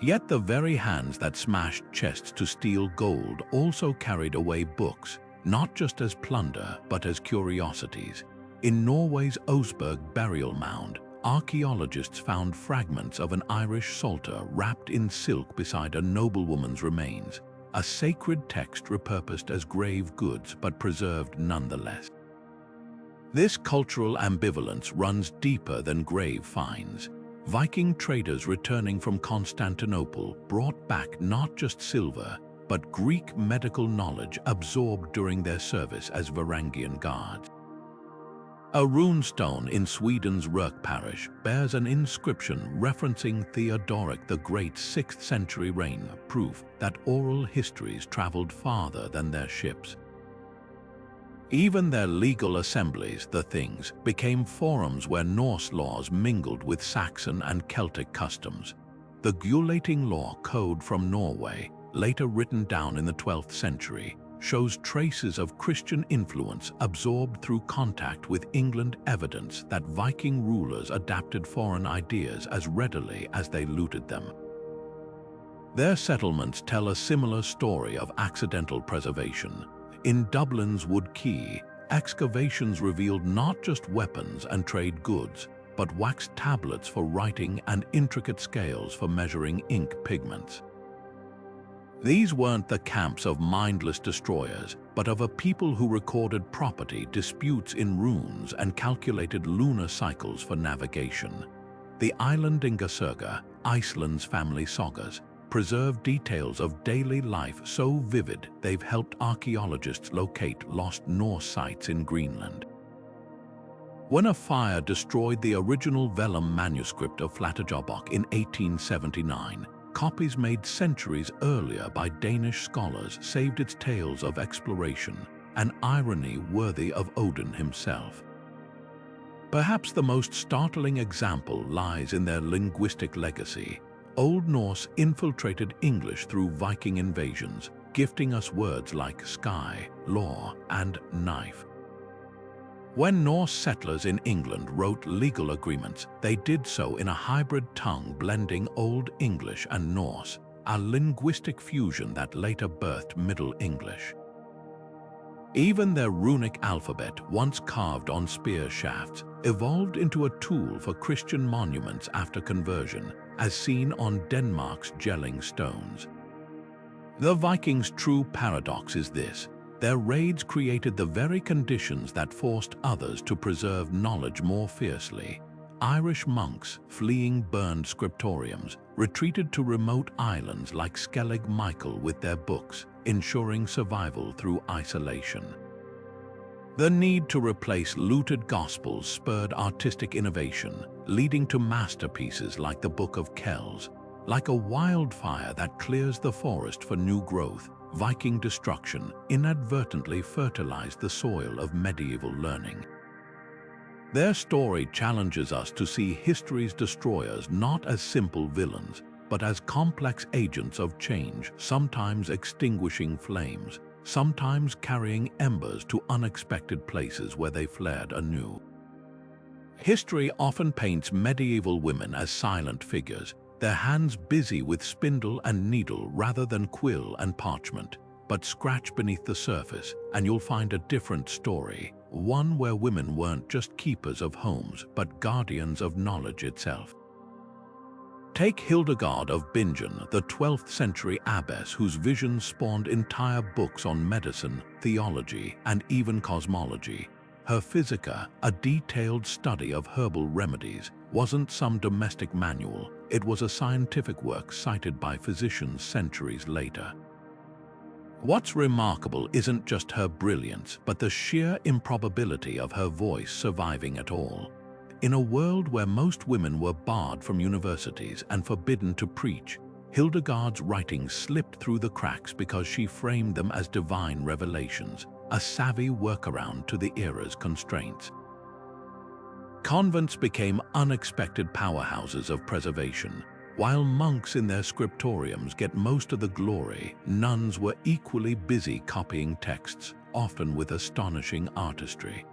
Yet the very hands that smashed chests to steal gold also carried away books, not just as plunder but as curiosities. In Norway's Oseberg burial mound, archaeologists found fragments of an Irish psalter wrapped in silk beside a noblewoman's remains, a sacred text repurposed as grave goods but preserved nonetheless. This cultural ambivalence runs deeper than grave finds. Viking traders returning from Constantinople brought back not just silver, but Greek medical knowledge absorbed during their service as Varangian guards. A runestone in Sweden's Rök parish bears an inscription referencing Theodoric the Great's 6th century reign, proof that oral histories traveled farther than their ships. Even their legal assemblies, the Things, became forums where Norse laws mingled with Saxon and Celtic customs. The Gulating Law Code from Norway, later written down in the 12th century, shows traces of Christian influence absorbed through contact with England, evidence that Viking rulers adapted foreign ideas as readily as they looted them. Their settlements tell a similar story of accidental preservation. In Dublin's Wood Quay, excavations revealed not just weapons and trade goods, but waxed tablets for writing and intricate scales for measuring ink pigments. These weren't the camps of mindless destroyers, but of a people who recorded property disputes in runes and calculated lunar cycles for navigation. The Islandingasaga, Iceland's family sagas, preserve details of daily life so vivid they've helped archaeologists locate lost Norse sites in Greenland. When a fire destroyed the original vellum manuscript of Flateyjarbók in 1879, copies made centuries earlier by Danish scholars saved its tales of exploration, an irony worthy of Odin himself. Perhaps the most startling example lies in their linguistic legacy. Old Norse infiltrated English through Viking invasions, gifting us words like sky, law, and knife. When Norse settlers in England wrote legal agreements, they did so in a hybrid tongue blending Old English and Norse, a linguistic fusion that later birthed Middle English. Even their runic alphabet, once carved on spear shafts, evolved into a tool for Christian monuments after conversion, as seen on Denmark's gelling stones. The Vikings' true paradox is this: their raids created the very conditions that forced others to preserve knowledge more fiercely. Irish monks, fleeing burned scriptoriums, retreated to remote islands like Skellig Michael with their books, ensuring survival through isolation. The need to replace looted gospels spurred artistic innovation, leading to masterpieces like the Book of Kells. Like a wildfire that clears the forest for new growth, Viking destruction inadvertently fertilized the soil of medieval learning. Their story challenges us to see history's destroyers not as simple villains, but as complex agents of change, sometimes extinguishing flames, sometimes carrying embers to unexpected places where they flared anew. History often paints medieval women as silent figures, their hands busy with spindle and needle rather than quill and parchment. But scratch beneath the surface and you'll find a different story, one where women weren't just keepers of homes, but guardians of knowledge itself. Take Hildegard of Bingen, the 12th century abbess whose visions spawned entire books on medicine, theology, and even cosmology. Her Physica, a detailed study of herbal remedies, wasn't some domestic manual, it was a scientific work cited by physicians centuries later. What's remarkable isn't just her brilliance, but the sheer improbability of her voice surviving at all. In a world where most women were barred from universities and forbidden to preach, Hildegard's writings slipped through the cracks because she framed them as divine revelations, a savvy workaround to the era's constraints. Convents became unexpected powerhouses of preservation. While monks in their scriptoriums get most of the glory, nuns were equally busy copying texts, often with astonishing artistry.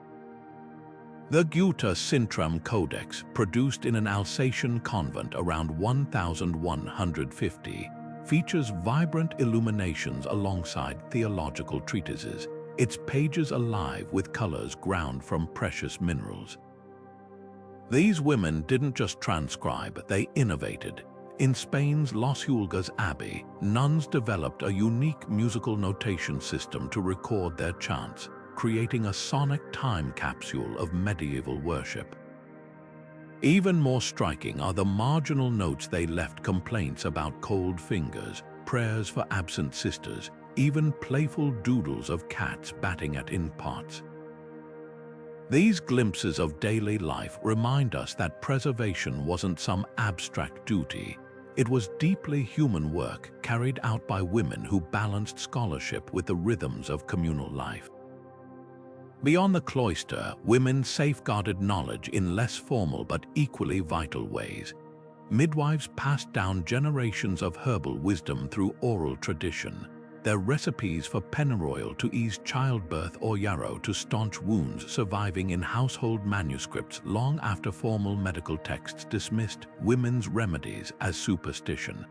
The Gutta Sintram Codex, produced in an Alsatian convent around 1150, features vibrant illuminations alongside theological treatises, its pages alive with colors ground from precious minerals. These women didn't just transcribe, they innovated. In Spain's Los Huelgas Abbey, nuns developed a unique musical notation system to record their chants, creating a sonic time capsule of medieval worship. Even more striking are the marginal notes they left: complaints about cold fingers, prayers for absent sisters, even playful doodles of cats batting at inn pots. These glimpses of daily life remind us that preservation wasn't some abstract duty. It was deeply human work carried out by women who balanced scholarship with the rhythms of communal life. Beyond the cloister, women safeguarded knowledge in less formal but equally vital ways. Midwives passed down generations of herbal wisdom through oral tradition, their recipes for pennyroyal to ease childbirth or yarrow to staunch wounds surviving in household manuscripts long after formal medical texts dismissed women's remedies as superstition.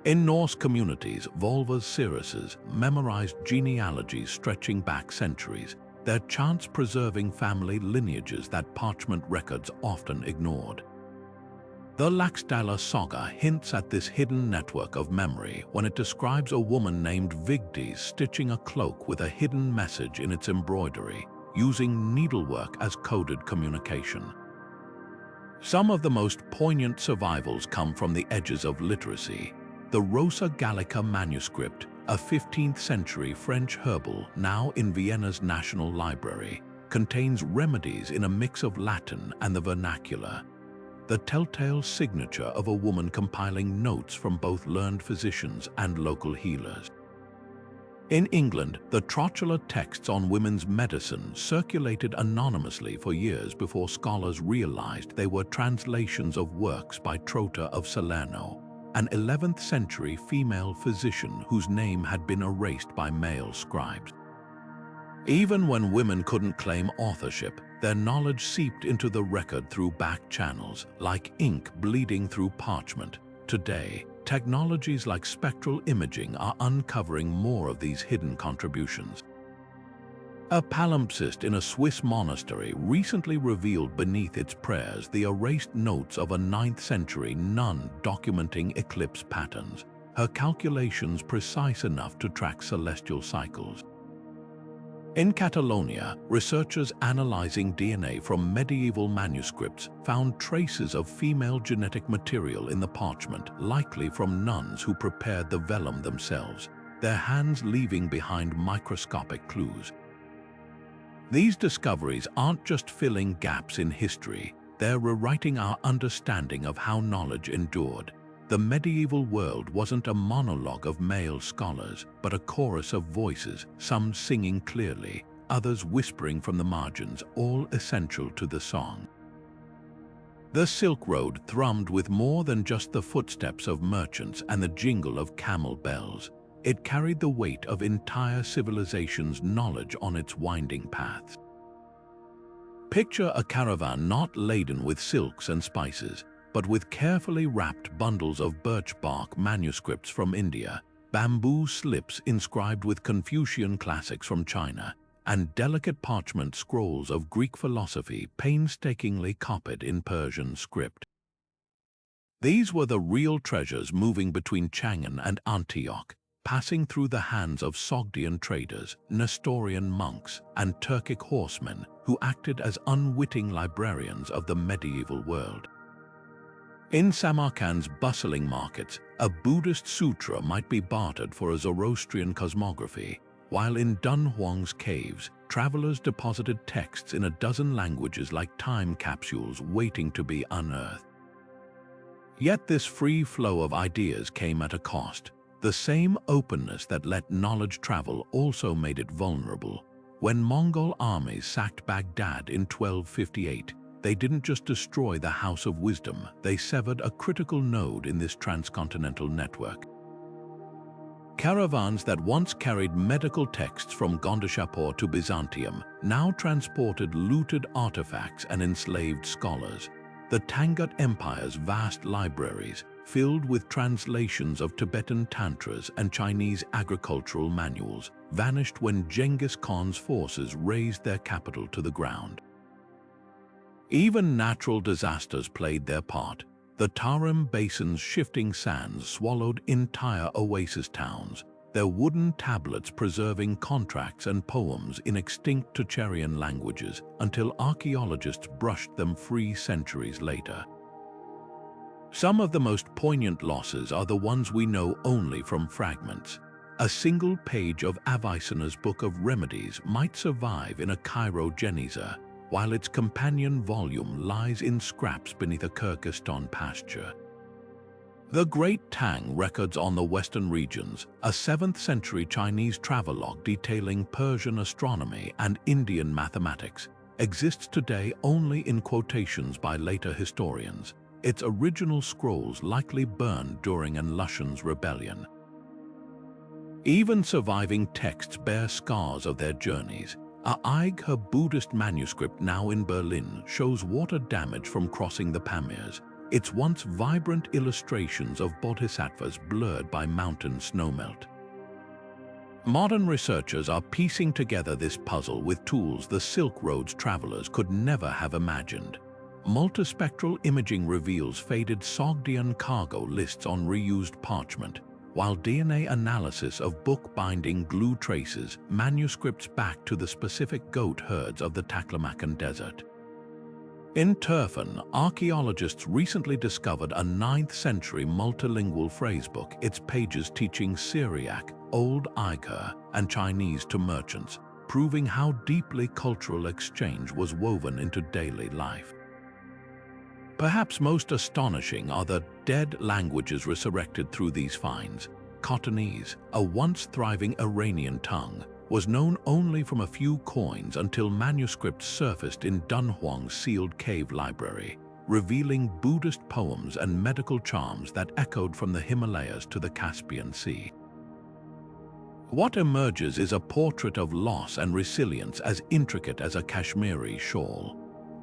In Norse communities, vulvas seeresses memorized genealogies stretching back centuries, their chants preserving family lineages that parchment records often ignored. The Laxdæla saga hints at this hidden network of memory when it describes a woman named Vigdis stitching a cloak with a hidden message in its embroidery, using needlework as coded communication. Some of the most poignant survivals come from the edges of literacy. The Rosa Gallica manuscript, a 15th century French herbal now in Vienna's National Library, contains remedies in a mix of Latin and the vernacular, the telltale signature of a woman compiling notes from both learned physicians and local healers. In England, the Trotula texts on women's medicine circulated anonymously for years before scholars realized they were translations of works by Trota of Salerno, an 11th century female physician whose name had been erased by male scribes. Even when women couldn't claim authorship, their knowledge seeped into the record through back channels, like ink bleeding through parchment. Today, technologies like spectral imaging are uncovering more of these hidden contributions. A palimpsest in a Swiss monastery recently revealed beneath its prayers the erased notes of a 9th century nun documenting eclipse patterns, her calculations precise enough to track celestial cycles. In Catalonia, researchers analyzing DNA from medieval manuscripts found traces of female genetic material in the parchment, likely from nuns who prepared the vellum themselves, their hands leaving behind microscopic clues. These discoveries aren't just filling gaps in history, they're rewriting our understanding of how knowledge endured. The medieval world wasn't a monologue of male scholars, but a chorus of voices, some singing clearly, others whispering from the margins, all essential to the song. The Silk Road thrummed with more than just the footsteps of merchants and the jingle of camel bells. It carried the weight of entire civilizations' knowledge on its winding paths. Picture a caravan not laden with silks and spices, but with carefully wrapped bundles of birch bark manuscripts from India, bamboo slips inscribed with Confucian classics from China, and delicate parchment scrolls of Greek philosophy painstakingly copied in Persian script. These were the real treasures moving between Chang'an and Antioch, passing through the hands of Sogdian traders, Nestorian monks, and Turkic horsemen who acted as unwitting librarians of the medieval world. In Samarkand's bustling markets, a Buddhist sutra might be bartered for a Zoroastrian cosmography, while in Dunhuang's caves, travelers deposited texts in a dozen languages like time capsules waiting to be unearthed. Yet this free flow of ideas came at a cost. The same openness that let knowledge travel also made it vulnerable. When Mongol armies sacked Baghdad in 1258, they didn't just destroy the House of Wisdom, they severed a critical node in this transcontinental network. Caravans that once carried medical texts from Gondishapur to Byzantium now transported looted artifacts and enslaved scholars. The Tangut Empire's vast libraries, filled with translations of Tibetan tantras and Chinese agricultural manuals, vanished when Genghis Khan's forces razed their capital to the ground. Even natural disasters played their part. The Tarim Basin's shifting sands swallowed entire oasis towns, their wooden tablets preserving contracts and poems in extinct Tocharian languages until archaeologists brushed them free centuries later. Some of the most poignant losses are the ones we know only from fragments. A single page of Avicenna's Book of Remedies might survive in a Cairo Geniza, while its companion volume lies in scraps beneath a Kyrgyzstan pasture. The Great Tang records on the Western regions, a 7th century Chinese travelogue detailing Persian astronomy and Indian mathematics, exists today only in quotations by later historians, its original scrolls likely burned during An Lushan's rebellion. Even surviving texts bear scars of their journeys. A Aighe Buddhist manuscript now in Berlin shows water damage from crossing the Pamirs, its once vibrant illustrations of bodhisattvas blurred by mountain snowmelt. Modern researchers are piecing together this puzzle with tools the Silk Road's travelers could never have imagined. Multispectral imaging reveals faded Sogdian cargo lists on reused parchment, while DNA analysis of book-binding glue traces manuscripts back to the specific goat herds of the Taklamakan Desert. In Turfan, archaeologists recently discovered a 9th century multilingual phrasebook, its pages teaching Syriac, Old Aighe, and Chinese to merchants, proving how deeply cultural exchange was woven into daily life. Perhaps most astonishing are the dead languages resurrected through these finds. Khotanese, a once thriving Iranian tongue, was known only from a few coins until manuscripts surfaced in Dunhuang's sealed cave library, revealing Buddhist poems and medical charms that echoed from the Himalayas to the Caspian Sea. What emerges is a portrait of loss and resilience as intricate as a Kashmiri shawl.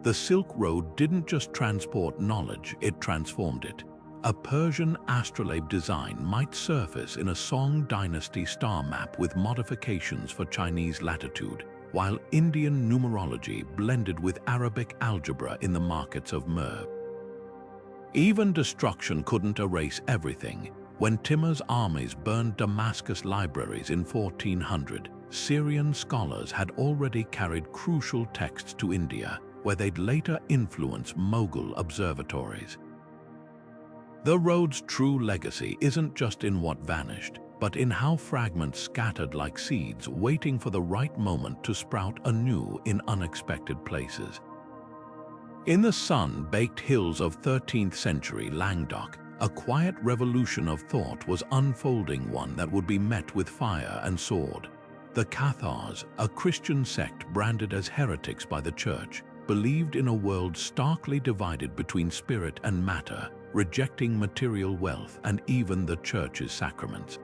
The Silk Road didn't just transport knowledge, it transformed it. A Persian astrolabe design might surface in a Song dynasty star map with modifications for Chinese latitude, while Indian numerology blended with Arabic algebra in the markets of Merv. Even destruction couldn't erase everything. When Timur's armies burned Damascus libraries in 1400, Syrian scholars had already carried crucial texts to India, where they'd later influence Mughal observatories. The road's true legacy isn't just in what vanished, but in how fragments scattered like seeds waiting for the right moment to sprout anew in unexpected places. In the sun-baked hills of 13th century Languedoc, a quiet revolution of thought was unfolding, one that would be met with fire and sword. The Cathars, a Christian sect branded as heretics by the church, believed in a world starkly divided between spirit and matter, rejecting material wealth and even the church's sacraments.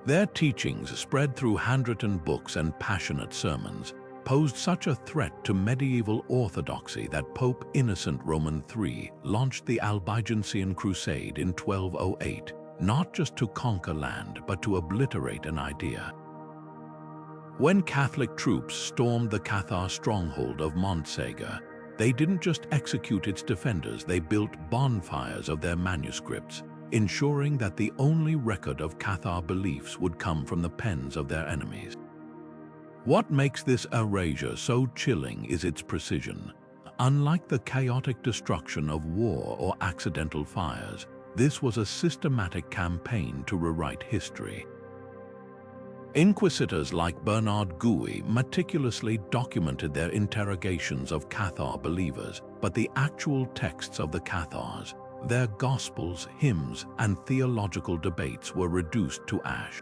Their teachings, spread through handwritten books and passionate sermons, posed such a threat to medieval orthodoxy that Pope Innocent III launched the Albigensian Crusade in 1208, not just to conquer land but to obliterate an idea. When Catholic troops stormed the Cathar stronghold of Montségur, they didn't just execute its defenders, they built bonfires of their manuscripts, ensuring that the only record of Cathar beliefs would come from the pens of their enemies. What makes this erasure so chilling is its precision. Unlike the chaotic destruction of war or accidental fires, this was a systematic campaign to rewrite history. Inquisitors like Bernard Gouy meticulously documented their interrogations of Cathar believers, but the actual texts of the Cathars, their gospels, hymns, and theological debates were reduced to ash.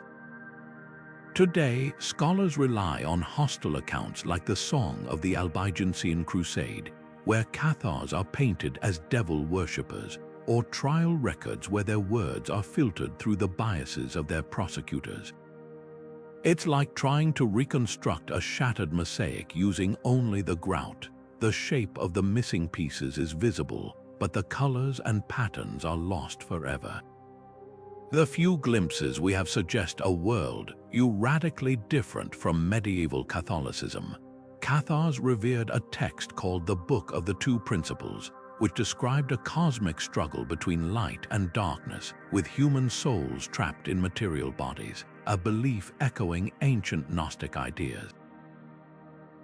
Today, scholars rely on hostile accounts like the Song of the Albigensian Crusade, where Cathars are painted as devil worshippers, or trial records where their words are filtered through the biases of their prosecutors. It's like trying to reconstruct a shattered mosaic using only the grout. The shape of the missing pieces is visible, but the colors and patterns are lost forever. The few glimpses we have suggest a world radically different from medieval Catholicism. Cathars revered a text called the Book of the Two Principles, which described a cosmic struggle between light and darkness, with human souls trapped in material bodies, a belief echoing ancient Gnostic ideas.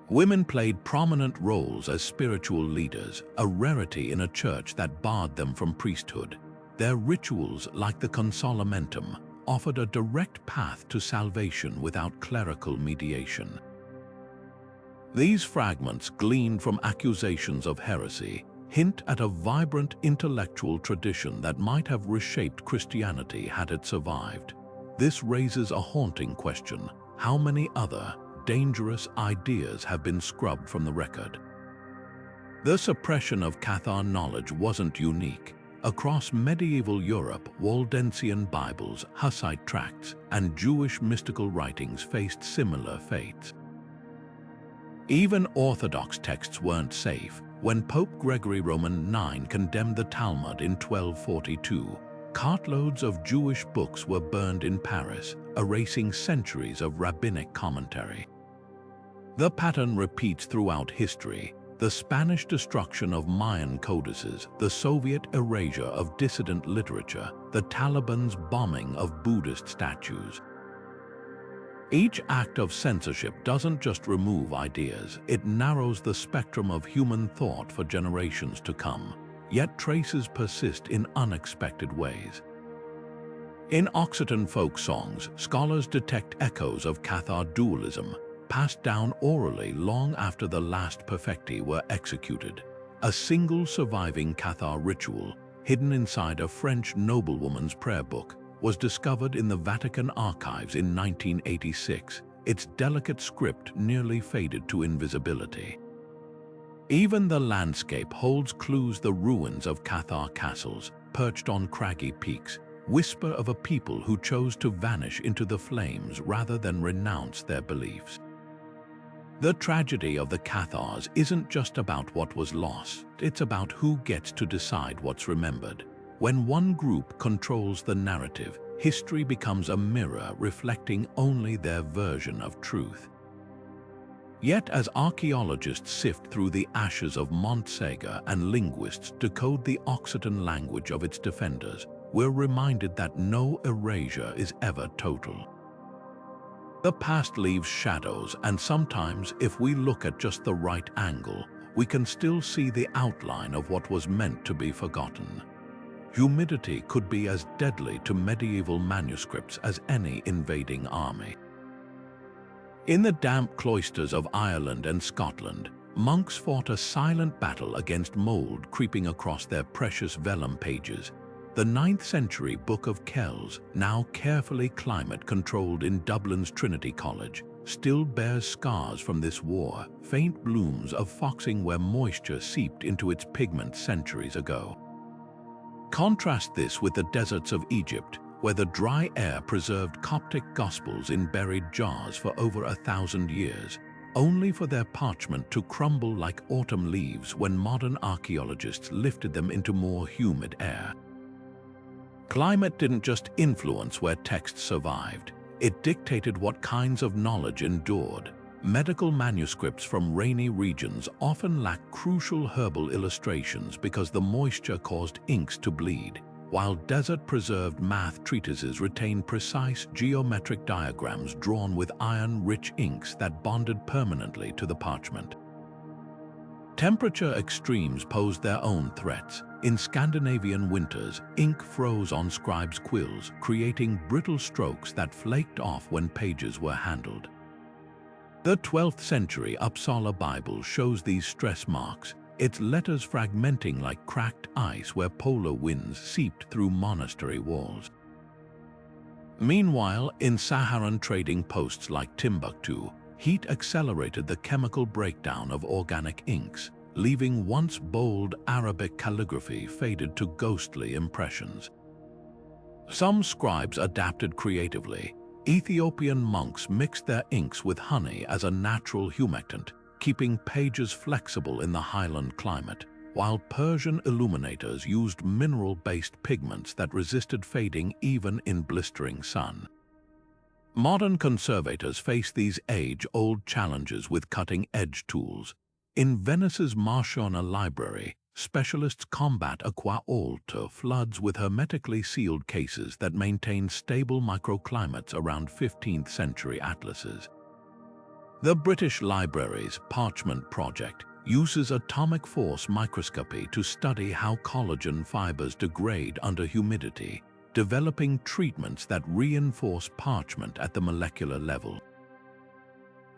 Women played prominent roles as spiritual leaders, a rarity in a church that barred them from priesthood. Their rituals, like the Consolamentum, offered a direct path to salvation without clerical mediation. These fragments, gleaned from accusations of heresy, hint at a vibrant intellectual tradition that might have reshaped Christianity had it survived. This raises a haunting question: how many other, dangerous ideas have been scrubbed from the record? The suppression of Cathar knowledge wasn't unique. Across medieval Europe, Waldensian Bibles, Hussite tracts, and Jewish mystical writings faced similar fates. Even Orthodox texts weren't safe. When Pope Gregory Roman IX condemned the Talmud in 1242, cartloads of Jewish books were burned in Paris, erasing centuries of rabbinic commentary. The pattern repeats throughout history: the Spanish destruction of Mayan codices, the Soviet erasure of dissident literature, the Taliban's bombing of Buddhist statues. Each act of censorship doesn't just remove ideas, it narrows the spectrum of human thought for generations to come. Yet traces persist in unexpected ways. In Occitan folk songs, scholars detect echoes of Cathar dualism, passed down orally long after the last perfecti were executed. A single surviving Cathar ritual, hidden inside a French noblewoman's prayer book, was discovered in the Vatican archives in 1986. Its delicate script nearly faded to invisibility. Even the landscape holds clues: the ruins of Cathar castles, perched on craggy peaks, whisper of a people who chose to vanish into the flames rather than renounce their beliefs. The tragedy of the Cathars isn't just about what was lost, it's about who gets to decide what's remembered. When one group controls the narrative, history becomes a mirror reflecting only their version of truth. Yet as archaeologists sift through the ashes of Montségur and linguists decode the Occitan language of its defenders, we're reminded that no erasure is ever total. The past leaves shadows, and sometimes, if we look at just the right angle, we can still see the outline of what was meant to be forgotten. Humidity could be as deadly to medieval manuscripts as any invading army. In the damp cloisters of Ireland and Scotland, monks fought a silent battle against mold creeping across their precious vellum pages. The 9th century Book of Kells, now carefully climate-controlled in Dublin's Trinity College, still bears scars from this war, faint blooms of foxing where moisture seeped into its pigment centuries ago. Contrast this with the deserts of Egypt, where the dry air preserved Coptic Gospels in buried jars for over 1,000 years, only for their parchment to crumble like autumn leaves when modern archaeologists lifted them into more humid air. Climate didn't just influence where texts survived, it dictated what kinds of knowledge endured. Medical manuscripts from rainy regions often lack crucial herbal illustrations because the moisture caused inks to bleed, while desert-preserved math treatises retain precise geometric diagrams drawn with iron-rich inks that bonded permanently to the parchment. Temperature extremes posed their own threats. In Scandinavian winters, ink froze on scribes' quills, creating brittle strokes that flaked off when pages were handled. The 12th century Uppsala Bible shows these stress marks, its letters fragmenting like cracked ice where polar winds seeped through monastery walls. Meanwhile, in Saharan trading posts like Timbuktu, heat accelerated the chemical breakdown of organic inks, leaving once bold Arabic calligraphy faded to ghostly impressions. Some scribes adapted creatively. Ethiopian monks mixed their inks with honey as a natural humectant, keeping pages flexible in the highland climate, while Persian illuminators used mineral-based pigments that resisted fading even in blistering sun. Modern conservators face these age-old challenges with cutting-edge tools. In Venice's Marciana Library, specialists combat acqua alta floods with hermetically sealed cases that maintain stable microclimates around 15th century atlases. The British Library's Parchment project uses atomic force microscopy to study how collagen fibers degrade under humidity, developing treatments that reinforce parchment at the molecular level.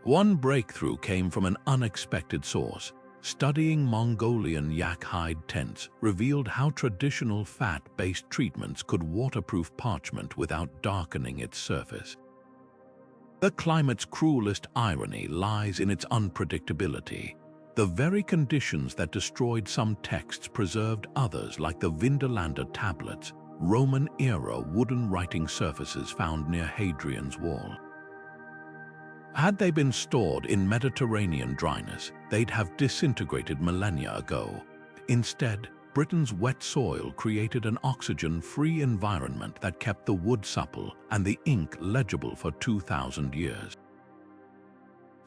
One breakthrough came from an unexpected source. Studying Mongolian yak hide tents revealed how traditional fat-based treatments could waterproof parchment without darkening its surface. The climate's cruelest irony lies in its unpredictability. The very conditions that destroyed some texts preserved others, like the Vindolanda tablets, Roman-era wooden writing surfaces found near Hadrian's Wall. Had they been stored in Mediterranean dryness, they'd have disintegrated millennia ago. Instead, Britain's wet soil created an oxygen-free environment that kept the wood supple and the ink legible for 2,000 years.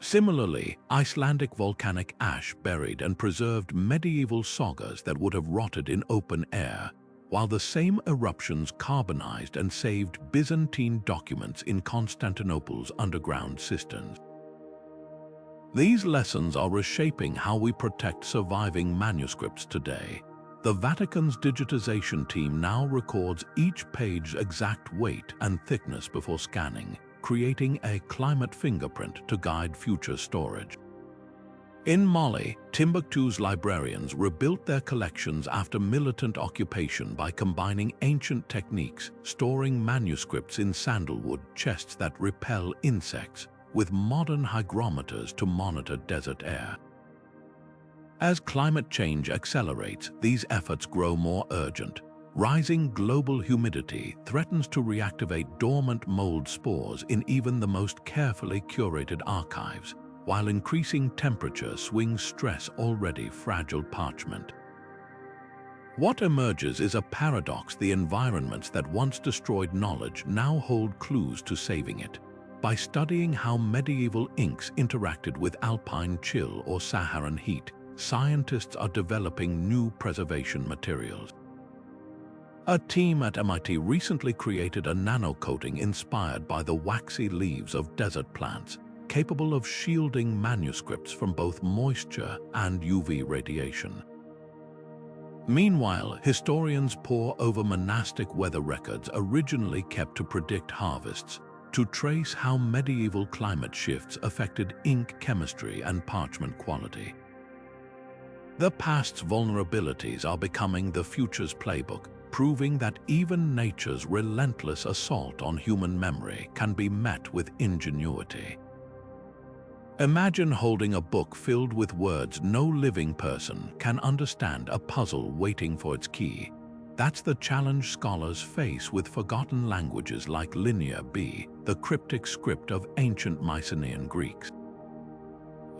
Similarly, Icelandic volcanic ash buried and preserved medieval sagas that would have rotted in open air, while the same eruptions carbonized and saved Byzantine documents in Constantinople's underground cisterns. These lessons are reshaping how we protect surviving manuscripts today. The Vatican's digitization team now records each page's exact weight and thickness before scanning, creating a climate fingerprint to guide future storage. In Mali, Timbuktu's librarians rebuilt their collections after militant occupation by combining ancient techniques, storing manuscripts in sandalwood chests that repel insects, with modern hygrometers to monitor desert air. As climate change accelerates, these efforts grow more urgent. Rising global humidity threatens to reactivate dormant mold spores in even the most carefully curated archives, while increasing temperature swings stress already fragile parchment. What emerges is a paradox: the environments that once destroyed knowledge now hold clues to saving it. By studying how medieval inks interacted with alpine chill or Saharan heat, scientists are developing new preservation materials. A team at MIT recently created a nanocoating inspired by the waxy leaves of desert plants, capable of shielding manuscripts from both moisture and UV radiation. Meanwhile, historians pore over monastic weather records originally kept to predict harvests, to trace how medieval climate shifts affected ink chemistry and parchment quality. The past's vulnerabilities are becoming the future's playbook, proving that even nature's relentless assault on human memory can be met with ingenuity. Imagine holding a book filled with words no living person can understand, a puzzle waiting for its key. That's the challenge scholars face with forgotten languages like Linear B, the cryptic script of ancient Mycenaean Greeks.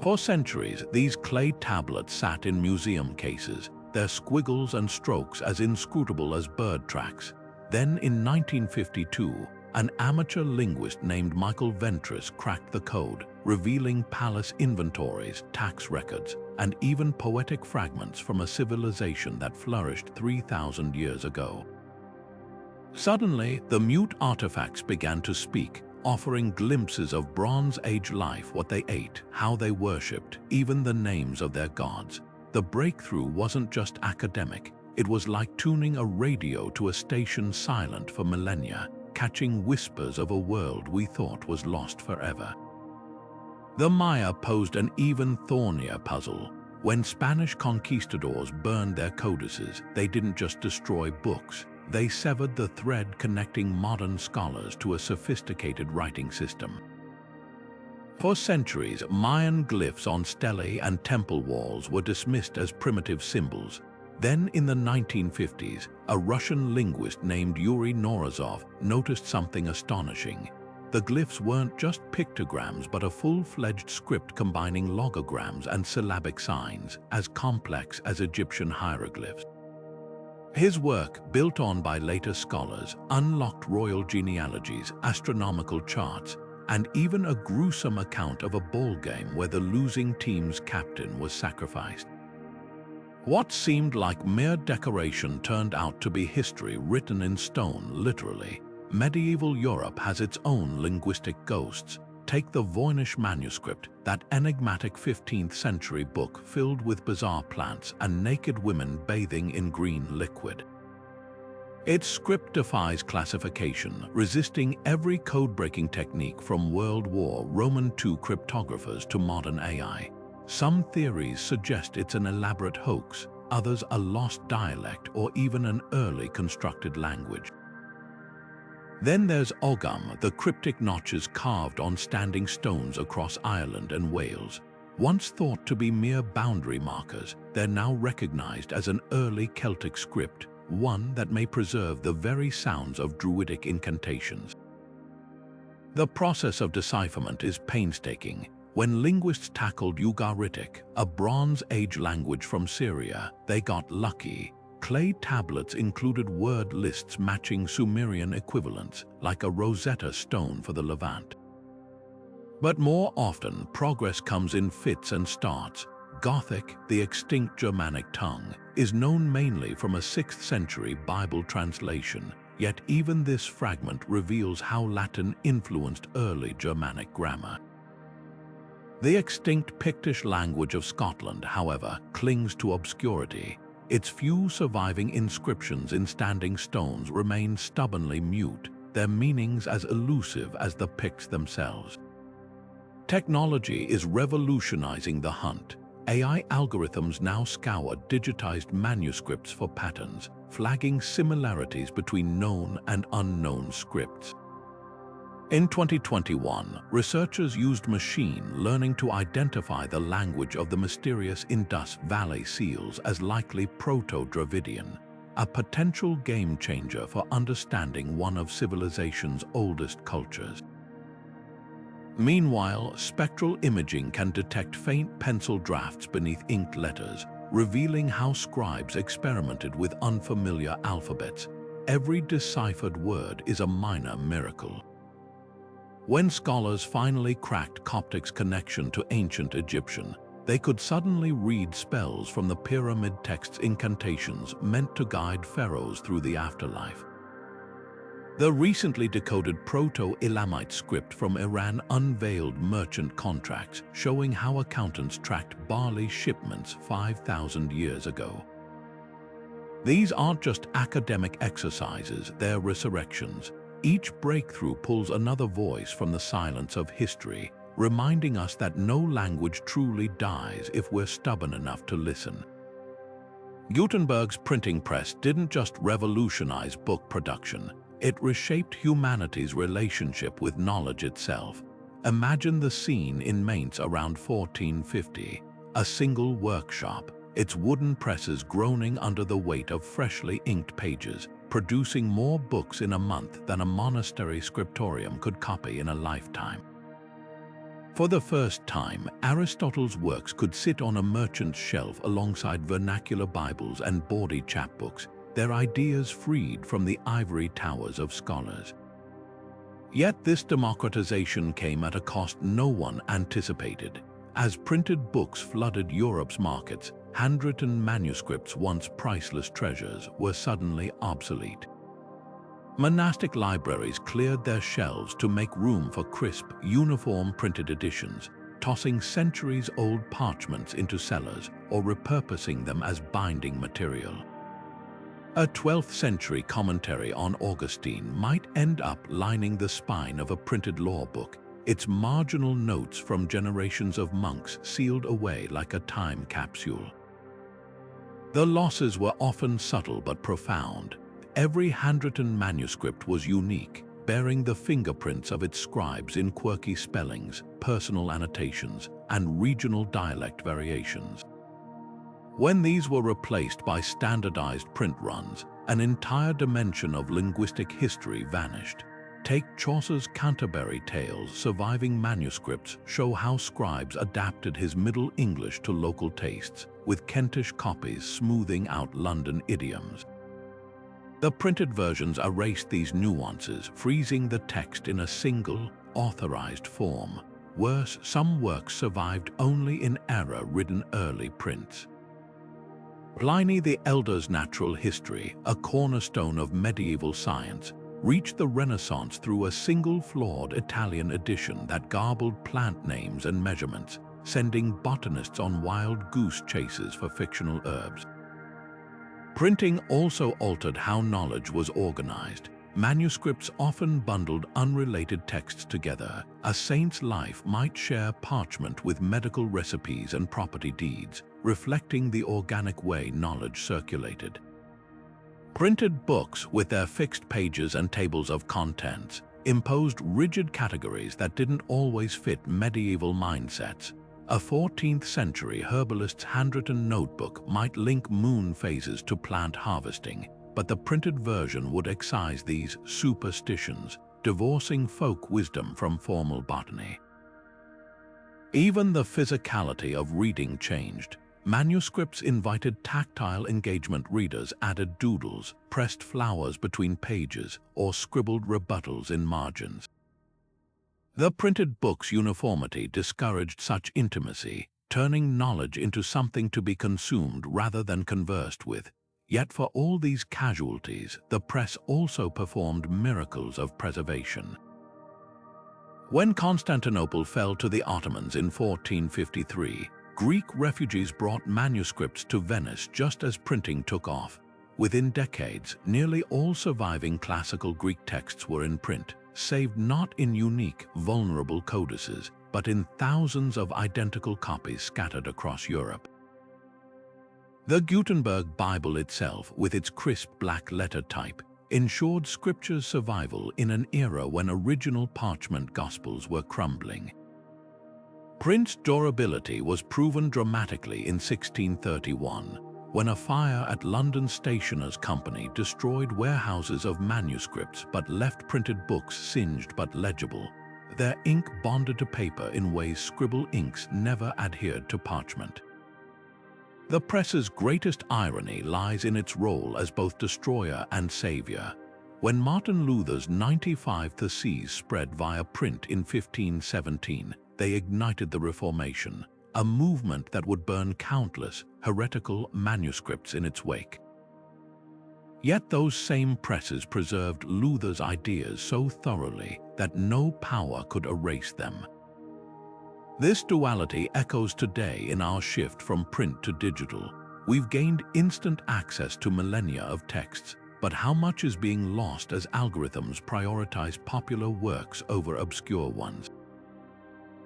For centuries, these clay tablets sat in museum cases, their squiggles and strokes as inscrutable as bird tracks. Then in 1952, an amateur linguist named Michael Ventris cracked the code, revealing palace inventories, tax records, and even poetic fragments from a civilization that flourished 3,000 years ago. Suddenly, the mute artifacts began to speak, offering glimpses of Bronze Age life, what they ate, how they worshipped, even the names of their gods. The breakthrough wasn't just academic, it was like tuning a radio to a station silent for millennia, catching whispers of a world we thought was lost forever. The Maya posed an even thornier puzzle. When Spanish conquistadors burned their codices, they didn't just destroy books, they severed the thread connecting modern scholars to a sophisticated writing system. For centuries, Mayan glyphs on stelae and temple walls were dismissed as primitive symbols. Then in the 1950s, a Russian linguist named Yuri Norizov noticed something astonishing. The glyphs weren't just pictograms but a full-fledged script combining logograms and syllabic signs, as complex as Egyptian hieroglyphs. His work, built on by later scholars, unlocked royal genealogies, astronomical charts, and even a gruesome account of a ball game where the losing team's captain was sacrificed. What seemed like mere decoration turned out to be history written in stone, literally. Medieval Europe has its own linguistic ghosts. Take the Voynich manuscript, that enigmatic 15th century book filled with bizarre plants and naked women bathing in green liquid. Its script defies classification, resisting every code-breaking technique from World War II cryptographers to modern AI. Some theories suggest it's an elaborate hoax, others a lost dialect or even an early constructed language. Then there's Ogham, the cryptic notches carved on standing stones across Ireland and Wales. Once thought to be mere boundary markers, they're now recognized as an early Celtic script, one that may preserve the very sounds of Druidic incantations. The process of decipherment is painstaking. When linguists tackled Ugaritic, a Bronze Age language from Syria, they got lucky. Clay tablets included word lists matching Sumerian equivalents, like a Rosetta Stone for the Levant. But more often, progress comes in fits and starts. Gothic, the extinct Germanic tongue, is known mainly from a 6th century Bible translation, yet even this fragment reveals how Latin influenced early Germanic grammar. The extinct Pictish language of Scotland, however, clings to obscurity. Its few surviving inscriptions in standing stones remain stubbornly mute, their meanings as elusive as the Picts themselves. Technology is revolutionizing the hunt. AI algorithms now scour digitized manuscripts for patterns, flagging similarities between known and unknown scripts. In 2021, researchers used machine learning to identify the language of the mysterious Indus Valley seals as likely Proto-Dravidian, a potential game-changer for understanding one of civilization's oldest cultures. Meanwhile, spectral imaging can detect faint pencil drafts beneath inked letters, revealing how scribes experimented with unfamiliar alphabets. Every deciphered word is a minor miracle. When scholars finally cracked Coptic's connection to ancient Egyptian, they could suddenly read spells from the pyramid text's incantations meant to guide pharaohs through the afterlife. The recently decoded Proto-Elamite script from Iran unveiled merchant contracts showing how accountants tracked barley shipments 5,000 years ago. These aren't just academic exercises, they're resurrections. Each breakthrough pulls another voice from the silence of history, reminding us that no language truly dies if we're stubborn enough to listen. Gutenberg's printing press didn't just revolutionize book production, it reshaped humanity's relationship with knowledge itself. Imagine the scene in Mainz around 1450, a single workshop, its wooden presses groaning under the weight of freshly inked pages, producing more books in a month than a monastery scriptorium could copy in a lifetime. For the first time, Aristotle's works could sit on a merchant's shelf alongside vernacular Bibles and bawdy chapbooks, their ideas freed from the ivory towers of scholars. Yet this democratization came at a cost no one anticipated. As printed books flooded Europe's markets, handwritten manuscripts, once priceless treasures, were suddenly obsolete. Monastic libraries cleared their shelves to make room for crisp, uniform printed editions, tossing centuries-old parchments into cellars or repurposing them as binding material. A 12th-century commentary on Augustine might end up lining the spine of a printed law book, its marginal notes from generations of monks sealed away like a time capsule. The losses were often subtle but profound. Every handwritten manuscript was unique, bearing the fingerprints of its scribes in quirky spellings, personal annotations, and regional dialect variations. When these were replaced by standardized print runs, an entire dimension of linguistic history vanished. Take Chaucer's Canterbury Tales. Surviving manuscripts show how scribes adapted his Middle English to local tastes, with Kentish copies smoothing out London idioms. The printed versions erased these nuances, freezing the text in a single, authorized form. Worse, some works survived only in error-ridden early prints. Pliny the Elder's Natural History, a cornerstone of medieval science, reached the Renaissance through a single flawed Italian edition that garbled plant names and measurements, sending botanists on wild goose chases for fictional herbs. Printing also altered how knowledge was organized. Manuscripts often bundled unrelated texts together. A saint's life might share parchment with medical recipes and property deeds, reflecting the organic way knowledge circulated. Printed books, with their fixed pages and tables of contents, imposed rigid categories that didn't always fit medieval mindsets. A 14th-century herbalist's handwritten notebook might link moon phases to plant harvesting, but the printed version would excise these superstitions, divorcing folk wisdom from formal botany. Even the physicality of reading changed. Manuscripts invited tactile engagement. Readers added doodles, pressed flowers between pages, or scribbled rebuttals in margins. The printed book's uniformity discouraged such intimacy, turning knowledge into something to be consumed rather than conversed with. Yet for all these casualties, the press also performed miracles of preservation. When Constantinople fell to the Ottomans in 1453, Greek refugees brought manuscripts to Venice just as printing took off. Within decades, nearly all surviving classical Greek texts were in print, saved not in unique, vulnerable codices, but in thousands of identical copies scattered across Europe. The Gutenberg Bible itself, with its crisp black letter type, ensured Scripture's survival in an era when original parchment gospels were crumbling. Print's durability was proven dramatically in 1631, when a fire at London Stationers' Company destroyed warehouses of manuscripts but left printed books singed but legible. Their ink bonded to paper in ways scribble inks never adhered to parchment. The press's greatest irony lies in its role as both destroyer and savior. When Martin Luther's 95 Theses spread via print in 1517, they ignited the Reformation, a movement that would burn countless heretical manuscripts in its wake. Yet those same presses preserved Luther's ideas so thoroughly that no power could erase them. This duality echoes today in our shift from print to digital. We've gained instant access to millennia of texts, but how much is being lost as algorithms prioritize popular works over obscure ones?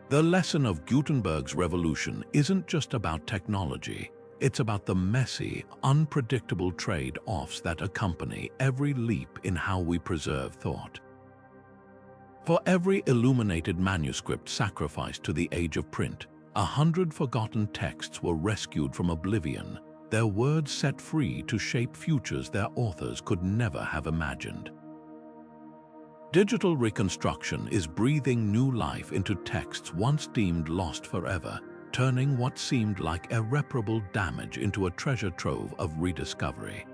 The lesson of Gutenberg's revolution isn't just about technology. It's about the messy, unpredictable trade-offs that accompany every leap in how we preserve thought. For every illuminated manuscript sacrificed to the age of print, 100 forgotten texts were rescued from oblivion, their words set free to shape futures their authors could never have imagined. Digital reconstruction is breathing new life into texts once deemed lost forever, turning what seemed like irreparable damage into a treasure trove of rediscovery.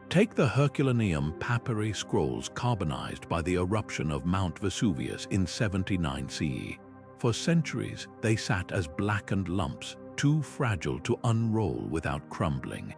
Take the Herculaneum papyri scrolls carbonized by the eruption of Mount Vesuvius in 79 CE. For centuries, they sat as blackened lumps, too fragile to unroll without crumbling.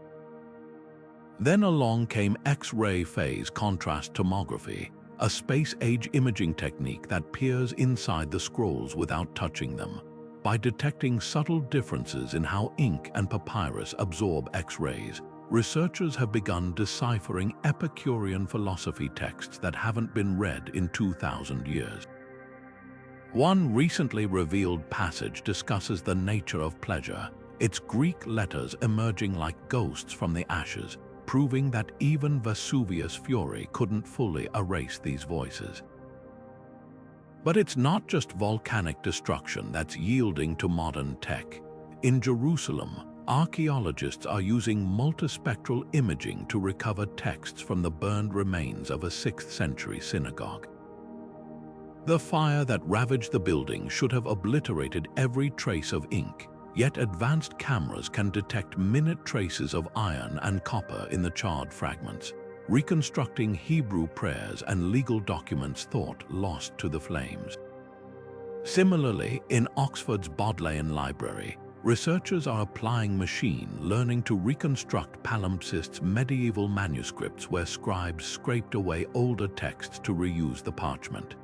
Then along came X-ray phase contrast tomography, a space-age imaging technique that peers inside the scrolls without touching them. By detecting subtle differences in how ink and papyrus absorb X-rays, researchers have begun deciphering Epicurean philosophy texts that haven't been read in 2,000 years. One recently revealed passage discusses the nature of pleasure, its Greek letters emerging like ghosts from the ashes, proving that even Vesuvius' fury couldn't fully erase these voices. But it's not just volcanic destruction that's yielding to modern tech. In Jerusalem, archaeologists are using multispectral imaging to recover texts from the burned remains of a 6th century synagogue. The fire that ravaged the building should have obliterated every trace of ink, yet advanced cameras can detect minute traces of iron and copper in the charred fragments, reconstructing Hebrew prayers and legal documents thought lost to the flames. Similarly, in Oxford's Bodleian Library, researchers are applying machine learning to reconstruct palimpsest's medieval manuscripts where scribes scraped away older texts to reuse the parchment.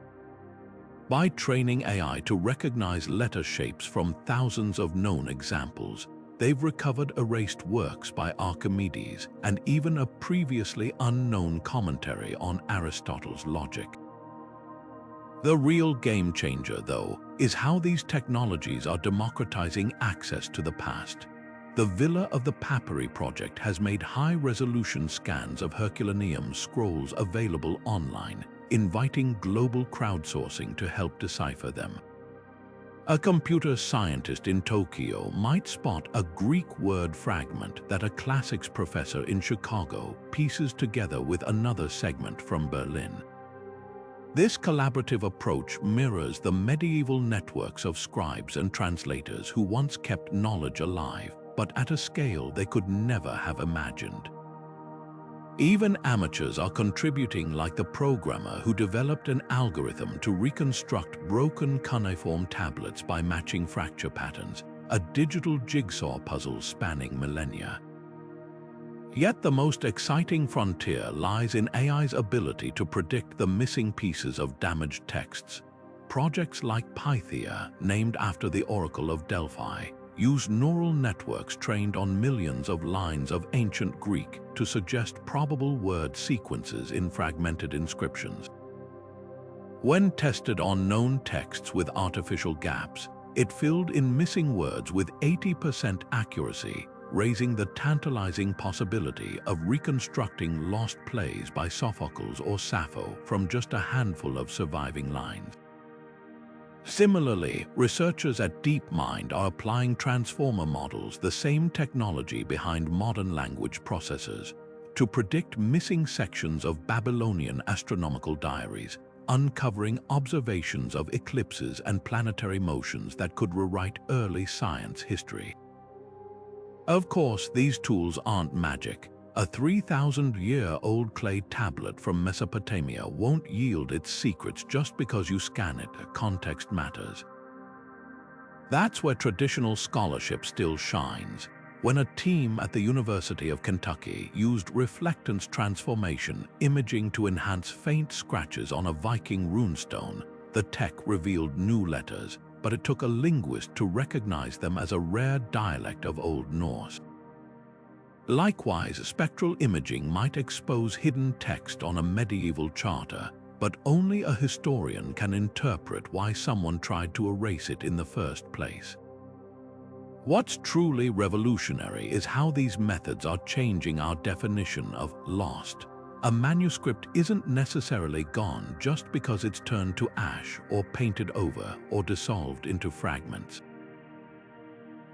By training AI to recognize letter shapes from thousands of known examples, they've recovered erased works by Archimedes and even a previously unknown commentary on Aristotle's logic. The real game changer, though, is how these technologies are democratizing access to the past. The Villa of the Papyri project has made high-resolution scans of Herculaneum scrolls available online, inviting global crowdsourcing to help decipher them. A computer scientist in Tokyo might spot a Greek word fragment that a classics professor in Chicago pieces together with another segment from Berlin. This collaborative approach mirrors the medieval networks of scribes and translators who once kept knowledge alive, but at a scale they could never have imagined. Even amateurs are contributing, like the programmer who developed an algorithm to reconstruct broken cuneiform tablets by matching fracture patterns, a digital jigsaw puzzle spanning millennia. Yet the most exciting frontier lies in AI's ability to predict the missing pieces of damaged texts. Projects like Pythia, named after the Oracle of Delphi, use neural networks trained on millions of lines of ancient Greek to suggest probable word sequences in fragmented inscriptions. When tested on known texts with artificial gaps, it filled in missing words with 80% accuracy, raising the tantalizing possibility of reconstructing lost plays by Sophocles or Sappho from just a handful of surviving lines. Similarly, researchers at DeepMind are applying transformer models, the same technology behind modern language processors, to predict missing sections of Babylonian astronomical diaries, uncovering observations of eclipses and planetary motions that could rewrite early science history. Of course, these tools aren't magic. A 3,000-year-old clay tablet from Mesopotamia won't yield its secrets just because you scan it. Context matters. That's where traditional scholarship still shines. When a team at the University of Kentucky used reflectance transformation imaging to enhance faint scratches on a Viking runestone, the tech revealed new letters, but it took a linguist to recognize them as a rare dialect of Old Norse. Likewise, spectral imaging might expose hidden text on a medieval charter, but only a historian can interpret why someone tried to erase it in the first place. What's truly revolutionary is how these methods are changing our definition of lost. A manuscript isn't necessarily gone just because it's turned to ash or painted over or dissolved into fragments.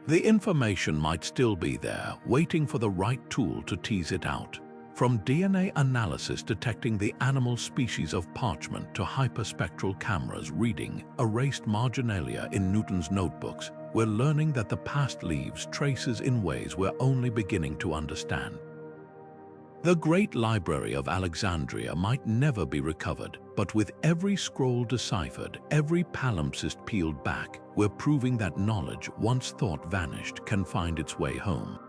The information might still be there, waiting for the right tool to tease it out. From DNA analysis detecting the animal species of parchment to hyperspectral cameras reading erased marginalia in Newton's notebooks, we're learning that the past leaves traces in ways we're only beginning to understand. The Great Library of Alexandria might never be recovered, but with every scroll deciphered, every palimpsest peeled back, we're proving that knowledge once thought vanished can find its way home.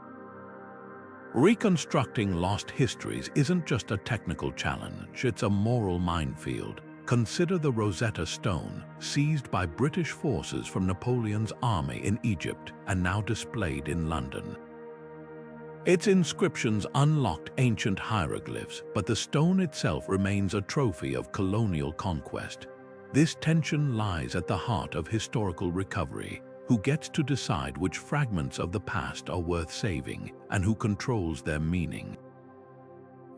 Reconstructing lost histories isn't just a technical challenge, it's a moral minefield. Consider the Rosetta Stone, seized by British forces from Napoleon's army in Egypt and now displayed in London. Its inscriptions unlocked ancient hieroglyphs, but the stone itself remains a trophy of colonial conquest. This tension lies at the heart of historical recovery. Who gets to decide which fragments of the past are worth saving and who controls their meaning?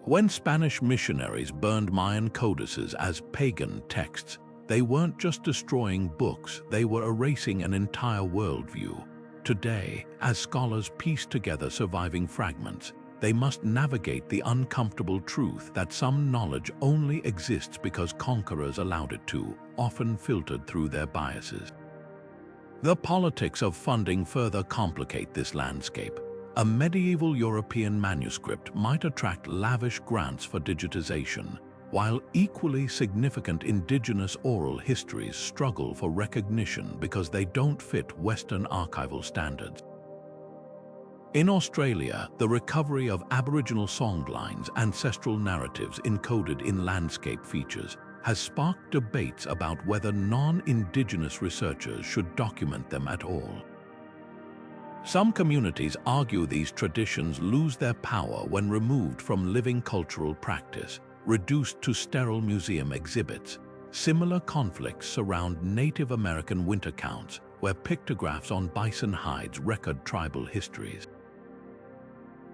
When Spanish missionaries burned Mayan codices as pagan texts, they weren't just destroying books, they were erasing an entire worldview. Today, as scholars piece together surviving fragments, they must navigate the uncomfortable truth that some knowledge only exists because conquerors allowed it to, often filtered through their biases. The politics of funding further complicate this landscape. A medieval European manuscript might attract lavish grants for digitization, while equally significant indigenous oral histories struggle for recognition because they don't fit Western archival standards. In Australia, the recovery of Aboriginal songlines, ancestral narratives encoded in landscape features, has sparked debates about whether non-Indigenous researchers should document them at all. Some communities argue these traditions lose their power when removed from living cultural practice, reduced to sterile museum exhibits. Similar conflicts surround Native American winter counts, where pictographs on bison hides record tribal histories.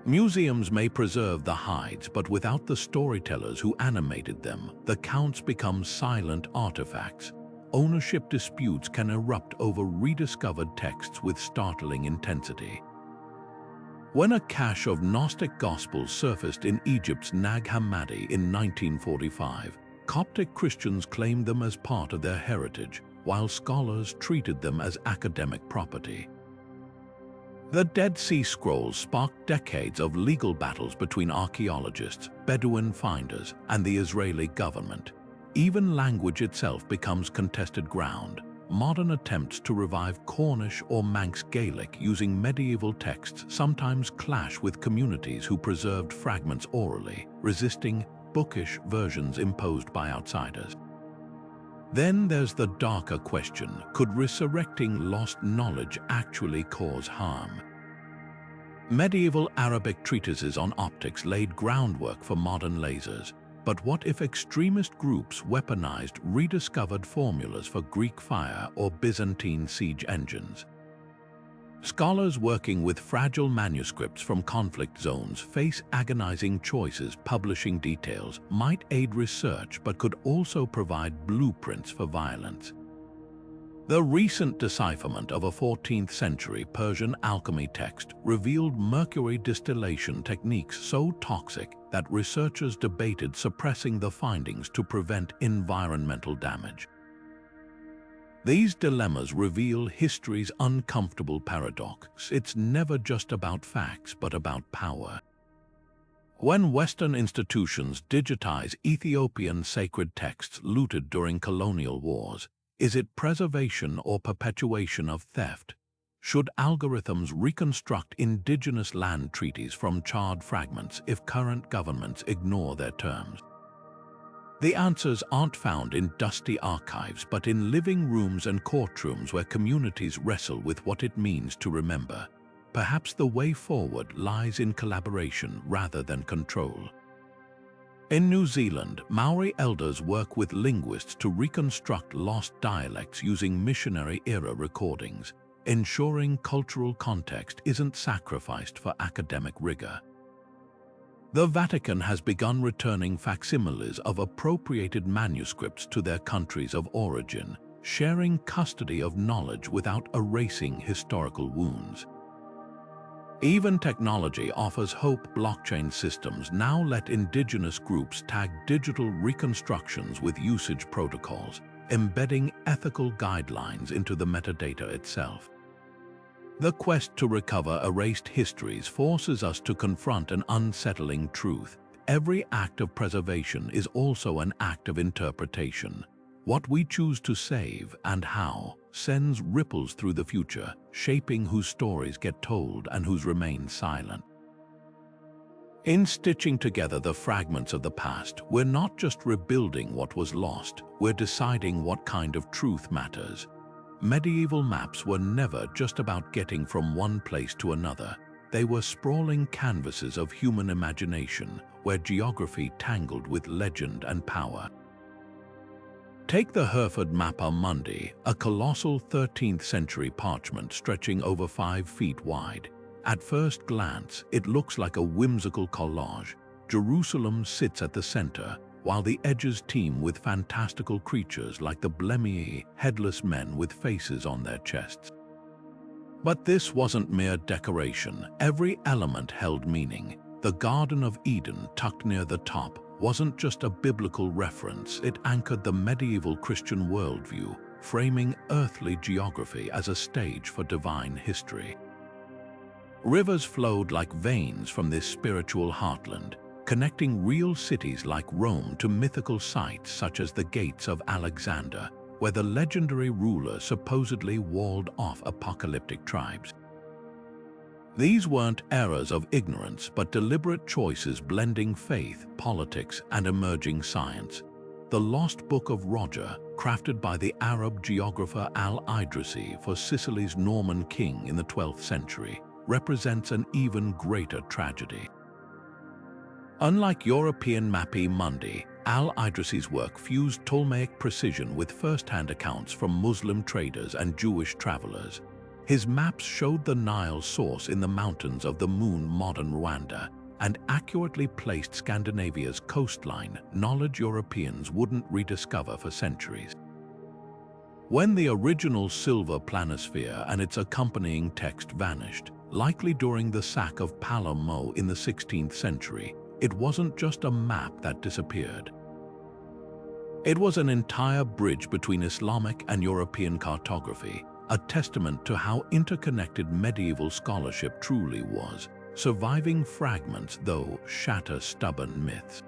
Museums may preserve the hides, but without the storytellers who animated them, the counts become silent artifacts. Ownership disputes can erupt over rediscovered texts with startling intensity. When a cache of Gnostic Gospels surfaced in Egypt's Nag Hammadi in 1945, Coptic Christians claimed them as part of their heritage, while scholars treated them as academic property. The Dead Sea Scrolls sparked decades of legal battles between archaeologists, Bedouin finders, and the Israeli government. Even language itself becomes contested ground. Modern attempts to revive Cornish or Manx Gaelic using medieval texts sometimes clash with communities who preserved fragments orally, resisting bookish versions imposed by outsiders. Then there's the darker question: could resurrecting lost knowledge actually cause harm? Medieval Arabic treatises on optics laid groundwork for modern lasers. But what if extremist groups weaponized rediscovered formulas for Greek fire or Byzantine siege engines? Scholars working with fragile manuscripts from conflict zones face agonizing choices. Publishing details might aid research but could also provide blueprints for violence. The recent decipherment of a 14th century Persian alchemy text revealed mercury distillation techniques so toxic that researchers debated suppressing the findings to prevent environmental damage. These dilemmas reveal history's uncomfortable paradox. It's never just about facts, but about power. When Western institutions digitize Ethiopian sacred texts looted during colonial wars, is it preservation or perpetuation of theft? Should algorithms reconstruct indigenous land treaties from charred fragments if current governments ignore their terms? The answers aren't found in dusty archives, but in living rooms and courtrooms where communities wrestle with what it means to remember. Perhaps the way forward lies in collaboration rather than control. In New Zealand, Maori elders work with linguists to reconstruct lost dialects using missionary-era recordings, ensuring cultural context isn't sacrificed for academic rigor. The Vatican has begun returning facsimiles of appropriated manuscripts to their countries of origin, sharing custody of knowledge without erasing historical wounds. Even technology offers hope. Blockchain systems now let indigenous groups tag digital reconstructions with usage protocols, embedding ethical guidelines into the metadata itself. The quest to recover erased histories forces us to confront an unsettling truth. Every act of preservation is also an act of interpretation. What we choose to save and how sends ripples through the future, shaping whose stories get told and whose remain silent. In stitching together the fragments of the past, we're not just rebuilding what was lost, we're deciding what kind of truth matters. Medieval maps were never just about getting from one place to another. They were sprawling canvases of human imagination, where geography tangled with legend and power. Take the Hereford Mappa Mundi, a colossal 13th century parchment stretching over 5 feet wide. At first glance, it looks like a whimsical collage. Jerusalem sits at the center, while the edges teem with fantastical creatures like the Blemii, headless men with faces on their chests. But this wasn't mere decoration. Every element held meaning. The Garden of Eden, tucked near the top, wasn't just a biblical reference. It anchored the medieval Christian worldview, framing earthly geography as a stage for divine history. Rivers flowed like veins from this spiritual heartland, connecting real cities like Rome to mythical sites such as the Gates of Alexander, where the legendary ruler supposedly walled off apocalyptic tribes. These weren't errors of ignorance, but deliberate choices blending faith, politics, and emerging science. The Lost Book of Roger, crafted by the Arab geographer Al-Idrisi for Sicily's Norman king in the 12th century, represents an even greater tragedy. Unlike European Mappi Mundi, Al-Idrisi's work fused Ptolemaic precision with first-hand accounts from Muslim traders and Jewish travelers. His maps showed the Nile's source in the mountains of the modern Rwanda, and accurately placed Scandinavia's coastline, knowledge Europeans wouldn't rediscover for centuries. When the original silver planisphere and its accompanying text vanished, likely during the sack of Palermo in the 16th century, it wasn't just a map that disappeared. It was an entire bridge between Islamic and European cartography, a testament to how interconnected medieval scholarship truly was. Surviving fragments, though, shatter stubborn myths.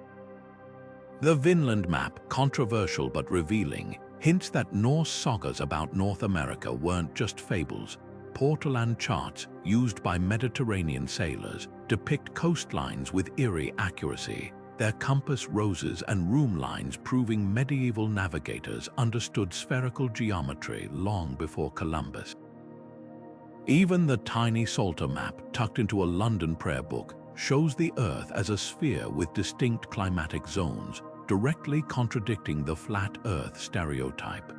The Vinland map, controversial but revealing, hints that Norse sagas about North America weren't just fables. Portolan charts, used by Mediterranean sailors, depict coastlines with eerie accuracy, their compass roses and room lines proving medieval navigators understood spherical geometry long before Columbus. Even the tiny Psalter map, tucked into a London prayer book, shows the Earth as a sphere with distinct climatic zones, directly contradicting the flat Earth stereotype.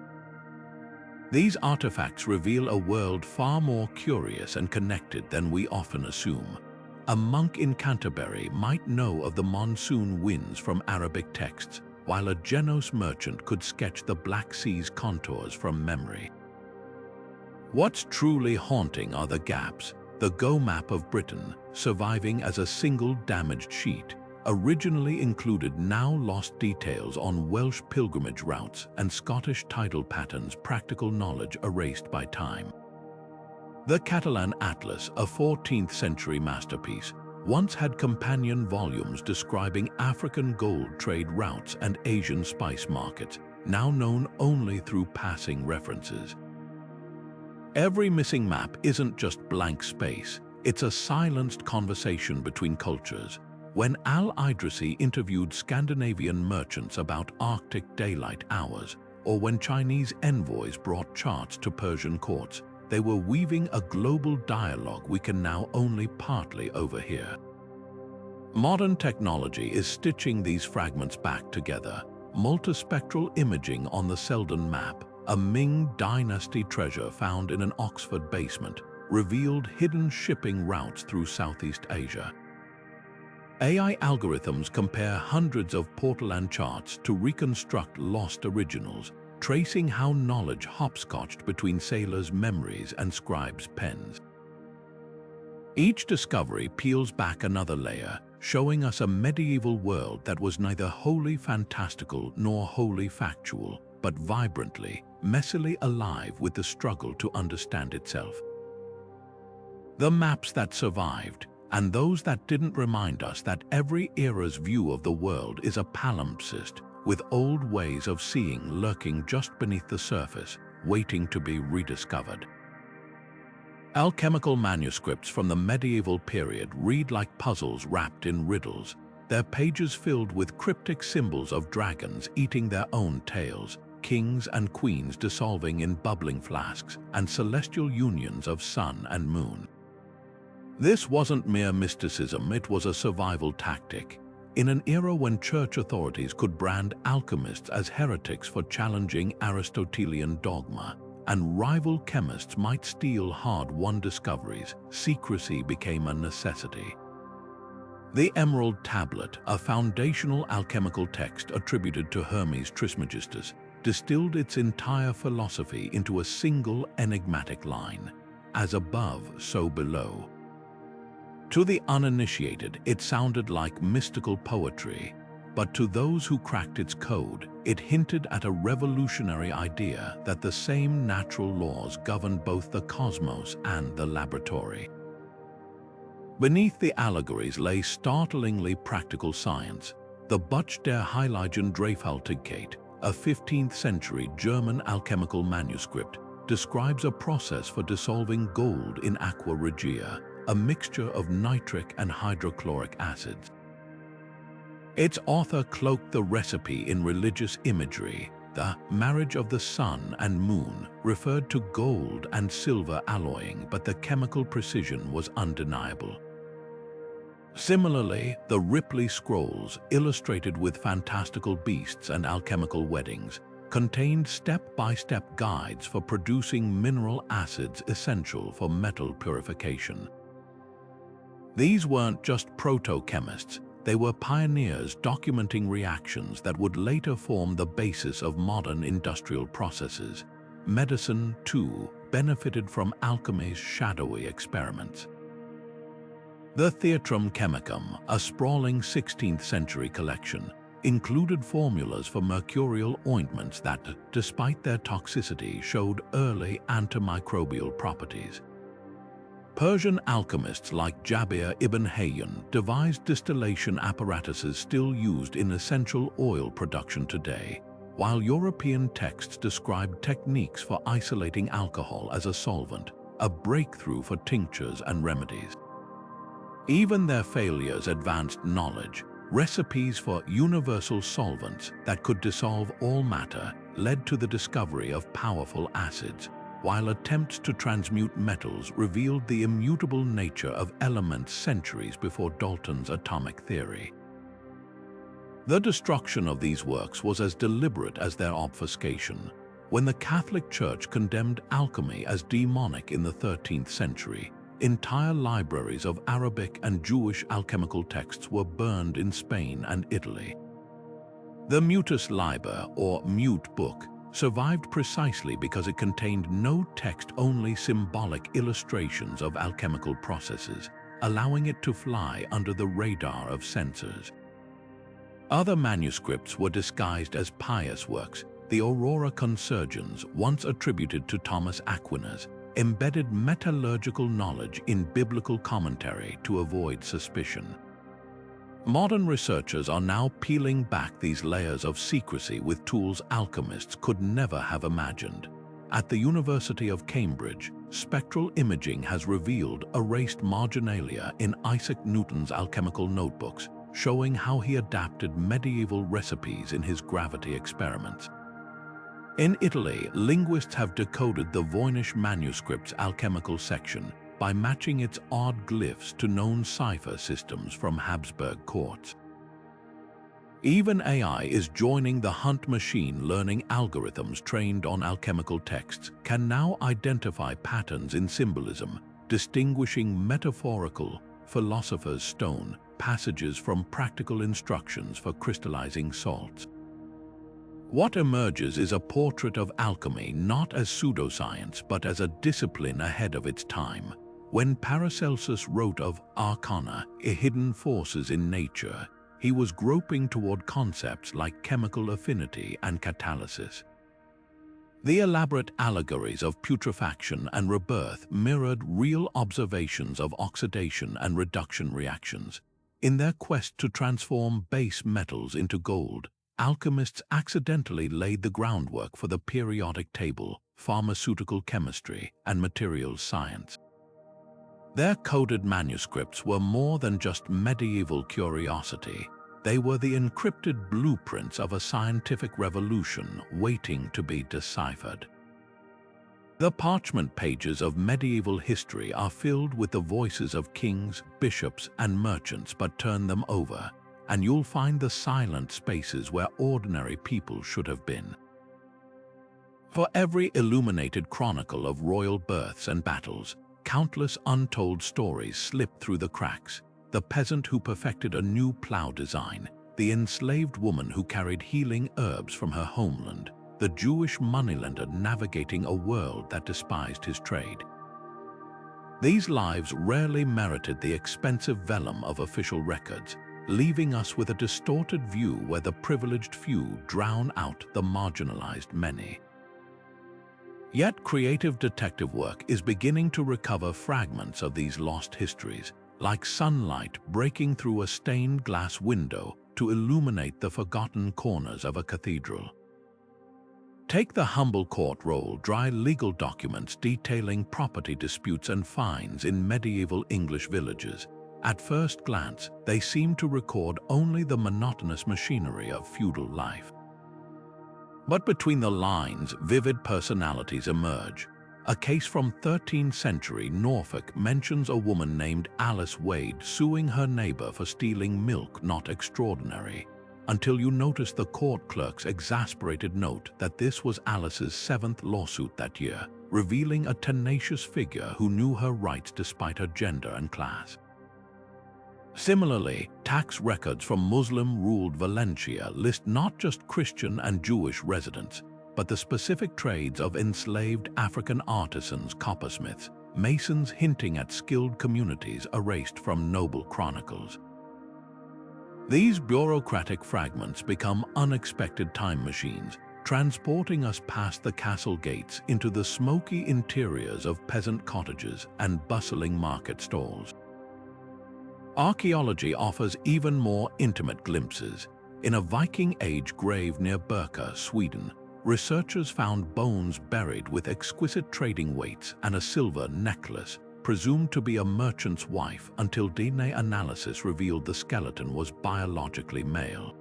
These artifacts reveal a world far more curious and connected than we often assume. A monk in Canterbury might know of the monsoon winds from Arabic texts, while a Genos merchant could sketch the Black Sea's contours from memory. What's truly haunting are the gaps. The Go map of Britain, surviving as a single damaged sheet, originally included now lost details on Welsh pilgrimage routes and Scottish tidal patterns, practical knowledge erased by time. The Catalan Atlas, a 14th century masterpiece, once had companion volumes describing African gold trade routes and Asian spice markets, now known only through passing references. Every missing map isn't just blank space, it's a silenced conversation between cultures. When Al-Idrisi interviewed Scandinavian merchants about Arctic daylight hours, or when Chinese envoys brought charts to Persian courts, they were weaving a global dialogue we can now only partly overhear. Modern technology is stitching these fragments back together. Multispectral imaging on the Selden map, a Ming dynasty treasure found in an Oxford basement, revealed hidden shipping routes through Southeast Asia. AI algorithms compare hundreds of portolan charts to reconstruct lost originals, tracing how knowledge hopscotched between sailors' memories and scribes' pens. Each discovery peels back another layer, showing us a medieval world that was neither wholly fantastical nor wholly factual, but vibrantly, messily alive with the struggle to understand itself. The maps that survived, and those that didn't, remind us that every era's view of the world is a palimpsest, with old ways of seeing lurking just beneath the surface, waiting to be rediscovered. Alchemical manuscripts from the medieval period read like puzzles wrapped in riddles, their pages filled with cryptic symbols of dragons eating their own tails, kings and queens dissolving in bubbling flasks, and celestial unions of sun and moon. This wasn't mere mysticism, it was a survival tactic. In an era when church authorities could brand alchemists as heretics for challenging Aristotelian dogma, and rival chemists might steal hard-won discoveries, secrecy became a necessity. The Emerald Tablet, a foundational alchemical text attributed to Hermes Trismegistus, distilled its entire philosophy into a single enigmatic line: as above, so below. To the uninitiated, it sounded like mystical poetry, but to those who cracked its code, it hinted at a revolutionary idea that the same natural laws govern both the cosmos and the laboratory. Beneath the allegories lay startlingly practical science. The Buch der Heiligen Dreifaltigkeit, a 15th century German alchemical manuscript, describes a process for dissolving gold in aqua regia, a mixture of nitric and hydrochloric acids. Its author cloaked the recipe in religious imagery. The marriage of the sun and moon referred to gold and silver alloying, but the chemical precision was undeniable. Similarly, the Ripley scrolls, illustrated with fantastical beasts and alchemical weddings, contained step-by-step guides for producing mineral acids essential for metal purification. These weren't just proto-chemists, they were pioneers documenting reactions that would later form the basis of modern industrial processes. Medicine, too, benefited from alchemy's shadowy experiments. The Theatrum Chemicum, a sprawling 16th century collection, included formulas for mercurial ointments that, despite their toxicity, showed early antimicrobial properties. Persian alchemists like Jabir ibn Hayyan devised distillation apparatuses still used in essential oil production today, while European texts described techniques for isolating alcohol as a solvent, a breakthrough for tinctures and remedies. Even their failures advanced knowledge. Recipes for universal solvents that could dissolve all matter led to the discovery of powerful acids, while attempts to transmute metals revealed the immutable nature of elements centuries before Dalton's atomic theory. The destruction of these works was as deliberate as their obfuscation. When the Catholic Church condemned alchemy as demonic in the 13th century, entire libraries of Arabic and Jewish alchemical texts were burned in Spain and Italy. The Mutus Liber, or Mute Book, survived precisely because it contained no text, only symbolic illustrations of alchemical processes, allowing it to fly under the radar of censors. Other manuscripts were disguised as pious works. The Aurora Consurgens, once attributed to Thomas Aquinas, embedded metallurgical knowledge in biblical commentary to avoid suspicion. Modern researchers are now peeling back these layers of secrecy with tools alchemists could never have imagined. At the University of Cambridge, spectral imaging has revealed erased marginalia in Isaac Newton's alchemical notebooks, showing how he adapted medieval recipes in his gravity experiments. In Italy, linguists have decoded the Voynich manuscript's alchemical section by matching its odd glyphs to known cipher systems from Habsburg courts. Even AI is joining the hunt. Machine learning algorithms trained on alchemical texts can now identify patterns in symbolism, distinguishing metaphorical, philosopher's stone passages from practical instructions for crystallizing salts. What emerges is a portrait of alchemy not as pseudoscience but as a discipline ahead of its time. When Paracelsus wrote of arcana, hidden forces in nature, he was groping toward concepts like chemical affinity and catalysis. The elaborate allegories of putrefaction and rebirth mirrored real observations of oxidation and reduction reactions. In their quest to transform base metals into gold, alchemists accidentally laid the groundwork for the periodic table, pharmaceutical chemistry, and materials science. Their coded manuscripts were more than just medieval curiosity. They were the encrypted blueprints of a scientific revolution waiting to be deciphered. The parchment pages of medieval history are filled with the voices of kings, bishops, and merchants, but turn them over, and you'll find the silent spaces where ordinary people should have been. For every illuminated chronicle of royal births and battles, countless untold stories slip through the cracks. The peasant who perfected a new plow design, the enslaved woman who carried healing herbs from her homeland, the Jewish moneylender navigating a world that despised his trade. These lives rarely merited the expensive vellum of official records, leaving us with a distorted view where the privileged few drown out the marginalized many. Yet creative detective work is beginning to recover fragments of these lost histories, like sunlight breaking through a stained glass window to illuminate the forgotten corners of a cathedral. Take the humble court roll, dry legal documents detailing property disputes and fines in medieval English villages. At first glance, they seem to record only the monotonous machinery of feudal life. But between the lines, vivid personalities emerge. A case from 13th century Norfolk mentions a woman named Alice Wade suing her neighbor for stealing milk. Not extraordinary, until you notice the court clerk's exasperated note that this was Alice's 7th lawsuit that year, revealing a tenacious figure who knew her rights despite her gender and class. Similarly, tax records from Muslim-ruled Valencia list not just Christian and Jewish residents, but the specific trades of enslaved African artisans, coppersmiths, masons, hinting at skilled communities erased from noble chronicles. These bureaucratic fragments become unexpected time machines, transporting us past the castle gates into the smoky interiors of peasant cottages and bustling market stalls. Archaeology offers even more intimate glimpses. In a Viking Age grave near Birka, Sweden, researchers found bones buried with exquisite trading weights and a silver necklace, presumed to be a merchant's wife, until DNA analysis revealed the skeleton was biologically male.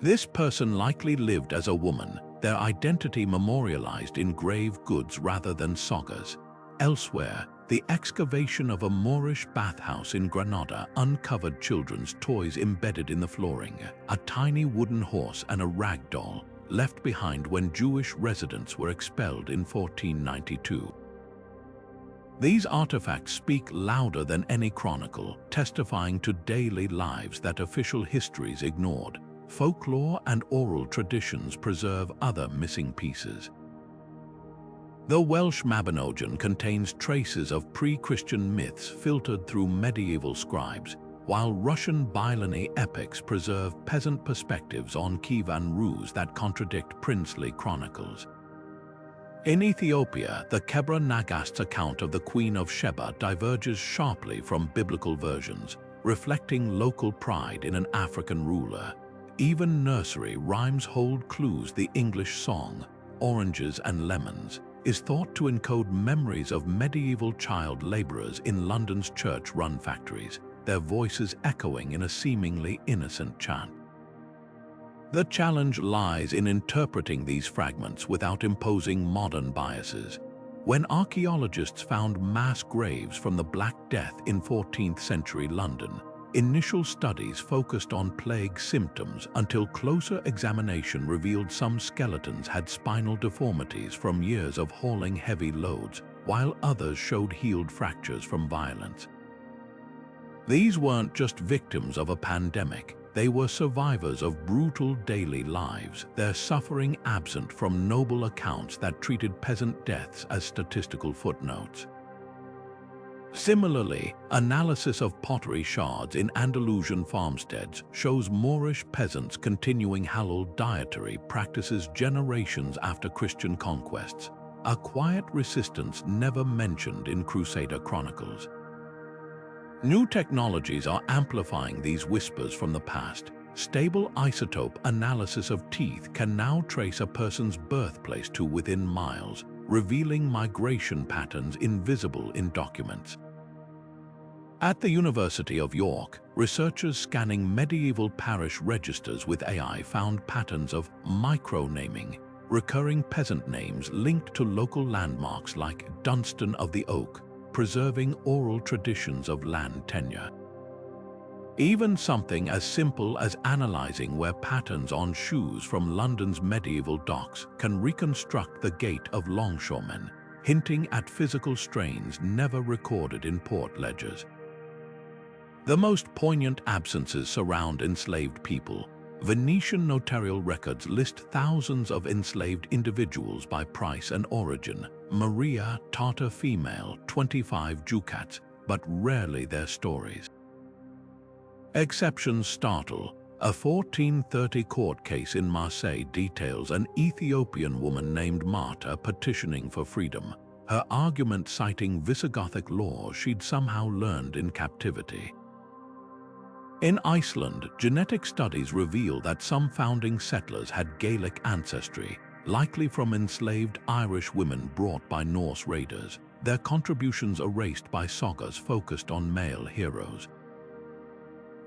This person likely lived as a woman, their identity memorialized in grave goods rather than sagas. Elsewhere, the excavation of a Moorish bathhouse in Granada uncovered children's toys embedded in the flooring, a tiny wooden horse and a rag doll, left behind when Jewish residents were expelled in 1492. These artifacts speak louder than any chronicle, testifying to daily lives that official histories ignored. Folklore and oral traditions preserve other missing pieces. The Welsh Mabinogion contains traces of pre-Christian myths filtered through medieval scribes, while Russian Bylany epics preserve peasant perspectives on Kievan Rus that contradict princely chronicles. In Ethiopia, the Kebra Nagast's account of the Queen of Sheba diverges sharply from biblical versions, reflecting local pride in an African ruler. Even nursery rhymes hold clues. The English song, "Oranges and Lemons," is thought to encode memories of medieval child laborers in London's church-run factories, their voices echoing in a seemingly innocent chant. The challenge lies in interpreting these fragments without imposing modern biases. When archaeologists found mass graves from the Black Death in 14th century London, initial studies focused on plague symptoms until closer examination revealed some skeletons had spinal deformities from years of hauling heavy loads, while others showed healed fractures from violence. These weren't just victims of a pandemic. They were survivors of brutal daily lives, their suffering absent from noble accounts that treated peasant deaths as statistical footnotes. Similarly, analysis of pottery shards in Andalusian farmsteads shows Moorish peasants continuing hallowed dietary practices generations after Christian conquests, a quiet resistance never mentioned in Crusader chronicles. New technologies are amplifying these whispers from the past. Stable isotope analysis of teeth can now trace a person's birthplace to within miles, revealing migration patterns invisible in documents. At the University of York, researchers scanning medieval parish registers with AI found patterns of micronaming, recurring peasant names linked to local landmarks like Dunstan of the Oak, preserving oral traditions of land tenure. Even something as simple as analyzing wear patterns on shoes from London's medieval docks can reconstruct the gait of longshoremen, hinting at physical strains never recorded in port ledgers. The most poignant absences surround enslaved people. Venetian notarial records list thousands of enslaved individuals by price and origin. Maria, Tartar female, 25 ducats, but rarely their stories. Exceptions startle. A 1430 court case in Marseille details an Ethiopian woman named Marta petitioning for freedom, her argument citing Visigothic law she'd somehow learned in captivity. In Iceland, genetic studies reveal that some founding settlers had Gaelic ancestry, likely from enslaved Irish women brought by Norse raiders, their contributions erased by sagas focused on male heroes.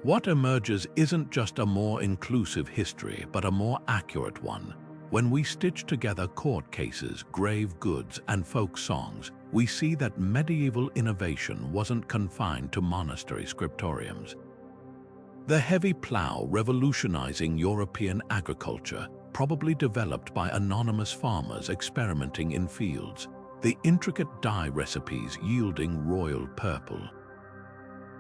What emerges isn't just a more inclusive history, but a more accurate one. When we stitch together court cases, grave goods, and folk songs, we see that medieval innovation wasn't confined to monastery scriptoriums. The heavy plough revolutionizing European agriculture, probably developed by anonymous farmers experimenting in fields, the intricate dye recipes yielding royal purple.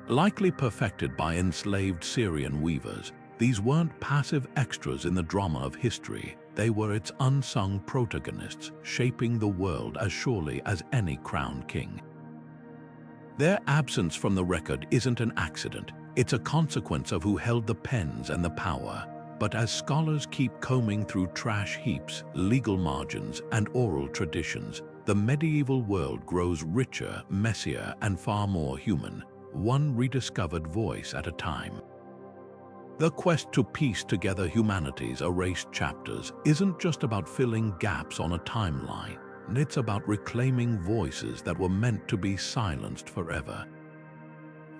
Likely perfected by enslaved Syrian weavers, these weren't passive extras in the drama of history, they were its unsung protagonists, shaping the world as surely as any crowned king. Their absence from the record isn't an accident. It's a consequence of who held the pens and the power. But as scholars keep combing through trash heaps, legal margins, and oral traditions, the medieval world grows richer, messier, and far more human, one rediscovered voice at a time. The quest to piece together humanity's erased chapters isn't just about filling gaps on a timeline. It's about reclaiming voices that were meant to be silenced forever.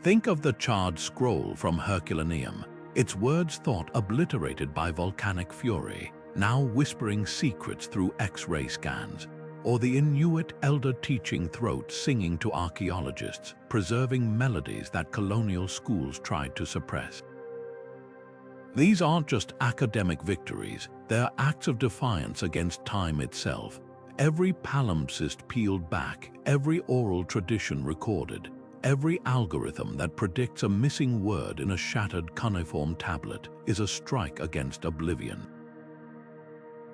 Think of the charred scroll from Herculaneum, its words thought obliterated by volcanic fury, now whispering secrets through X-ray scans, or the Inuit elder teaching throat singing to archaeologists, preserving melodies that colonial schools tried to suppress. These aren't just academic victories, they're acts of defiance against time itself. Every palimpsest peeled back, every oral tradition recorded, every algorithm that predicts a missing word in a shattered cuneiform tablet is a strike against oblivion.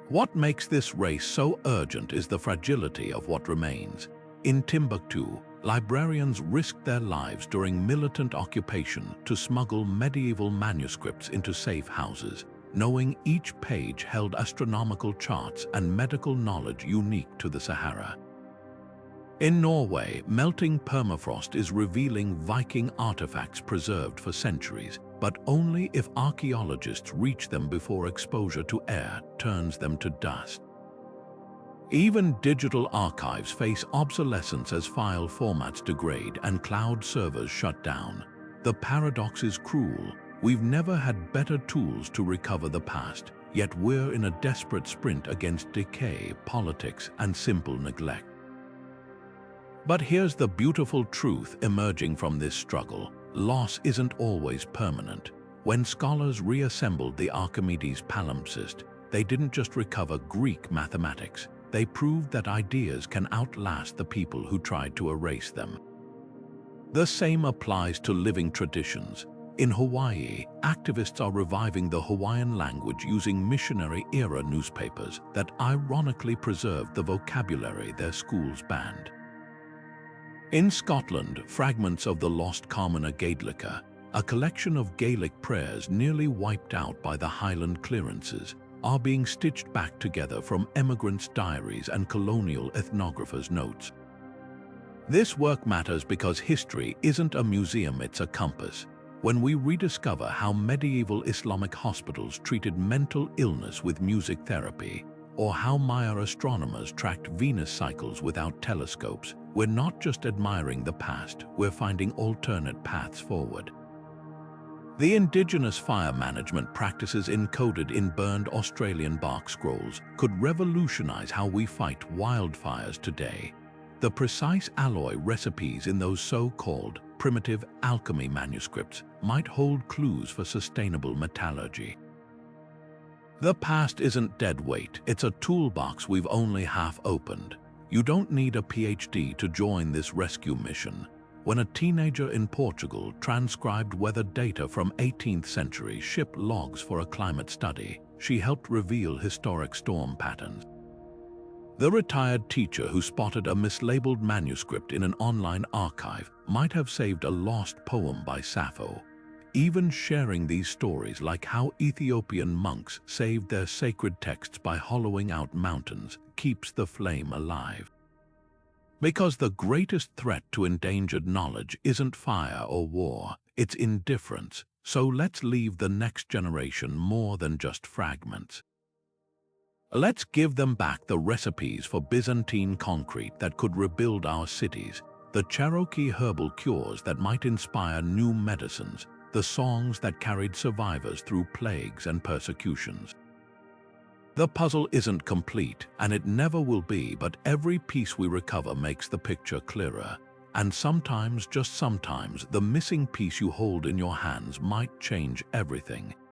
What makes this race so urgent is the fragility of what remains. In Timbuktu, librarians risked their lives during militant occupation to smuggle medieval manuscripts into safe houses, knowing each page held astronomical charts and medical knowledge unique to the Sahara. In Norway, melting permafrost is revealing Viking artifacts preserved for centuries, but only if archaeologists reach them before exposure to air turns them to dust. Even digital archives face obsolescence as file formats degrade and cloud servers shut down. The paradox is cruel. We've never had better tools to recover the past, yet we're in a desperate sprint against decay, politics, and simple neglect. But here's the beautiful truth emerging from this struggle. Loss isn't always permanent. When scholars reassembled the Archimedes palimpsest, they didn't just recover Greek mathematics. They proved that ideas can outlast the people who tried to erase them. The same applies to living traditions. In Hawaii, activists are reviving the Hawaiian language using missionary-era newspapers that ironically preserved the vocabulary their schools banned. In Scotland, fragments of the lost Carmina Gaelica, a collection of Gaelic prayers nearly wiped out by the Highland clearances, are being stitched back together from emigrants' diaries and colonial ethnographers' notes. This work matters because history isn't a museum, it's a compass. When we rediscover how medieval Islamic hospitals treated mental illness with music therapy, or how Maya astronomers tracked Venus cycles without telescopes, we're not just admiring the past, we're finding alternate paths forward. The indigenous fire management practices encoded in burned Australian bark scrolls could revolutionize how we fight wildfires today. The precise alloy recipes in those so-called primitive alchemy manuscripts might hold clues for sustainable metallurgy. The past isn't dead weight, it's a toolbox we've only half opened. You don't need a PhD to join this rescue mission. When a teenager in Portugal transcribed weather data from 18th century ship logs for a climate study, she helped reveal historic storm patterns. The retired teacher who spotted a mislabeled manuscript in an online archive might have saved a lost poem by Sappho. Even sharing these stories, like how Ethiopian monks saved their sacred texts by hollowing out mountains, keeps the flame alive. Because the greatest threat to endangered knowledge isn't fire or war, it's indifference. So let's leave the next generation more than just fragments. Let's give them back the recipes for Byzantine concrete that could rebuild our cities, the Cherokee herbal cures that might inspire new medicines, the songs that carried survivors through plagues and persecutions. The puzzle isn't complete, and it never will be, but every piece we recover makes the picture clearer. And sometimes, just sometimes, the missing piece you hold in your hands might change everything.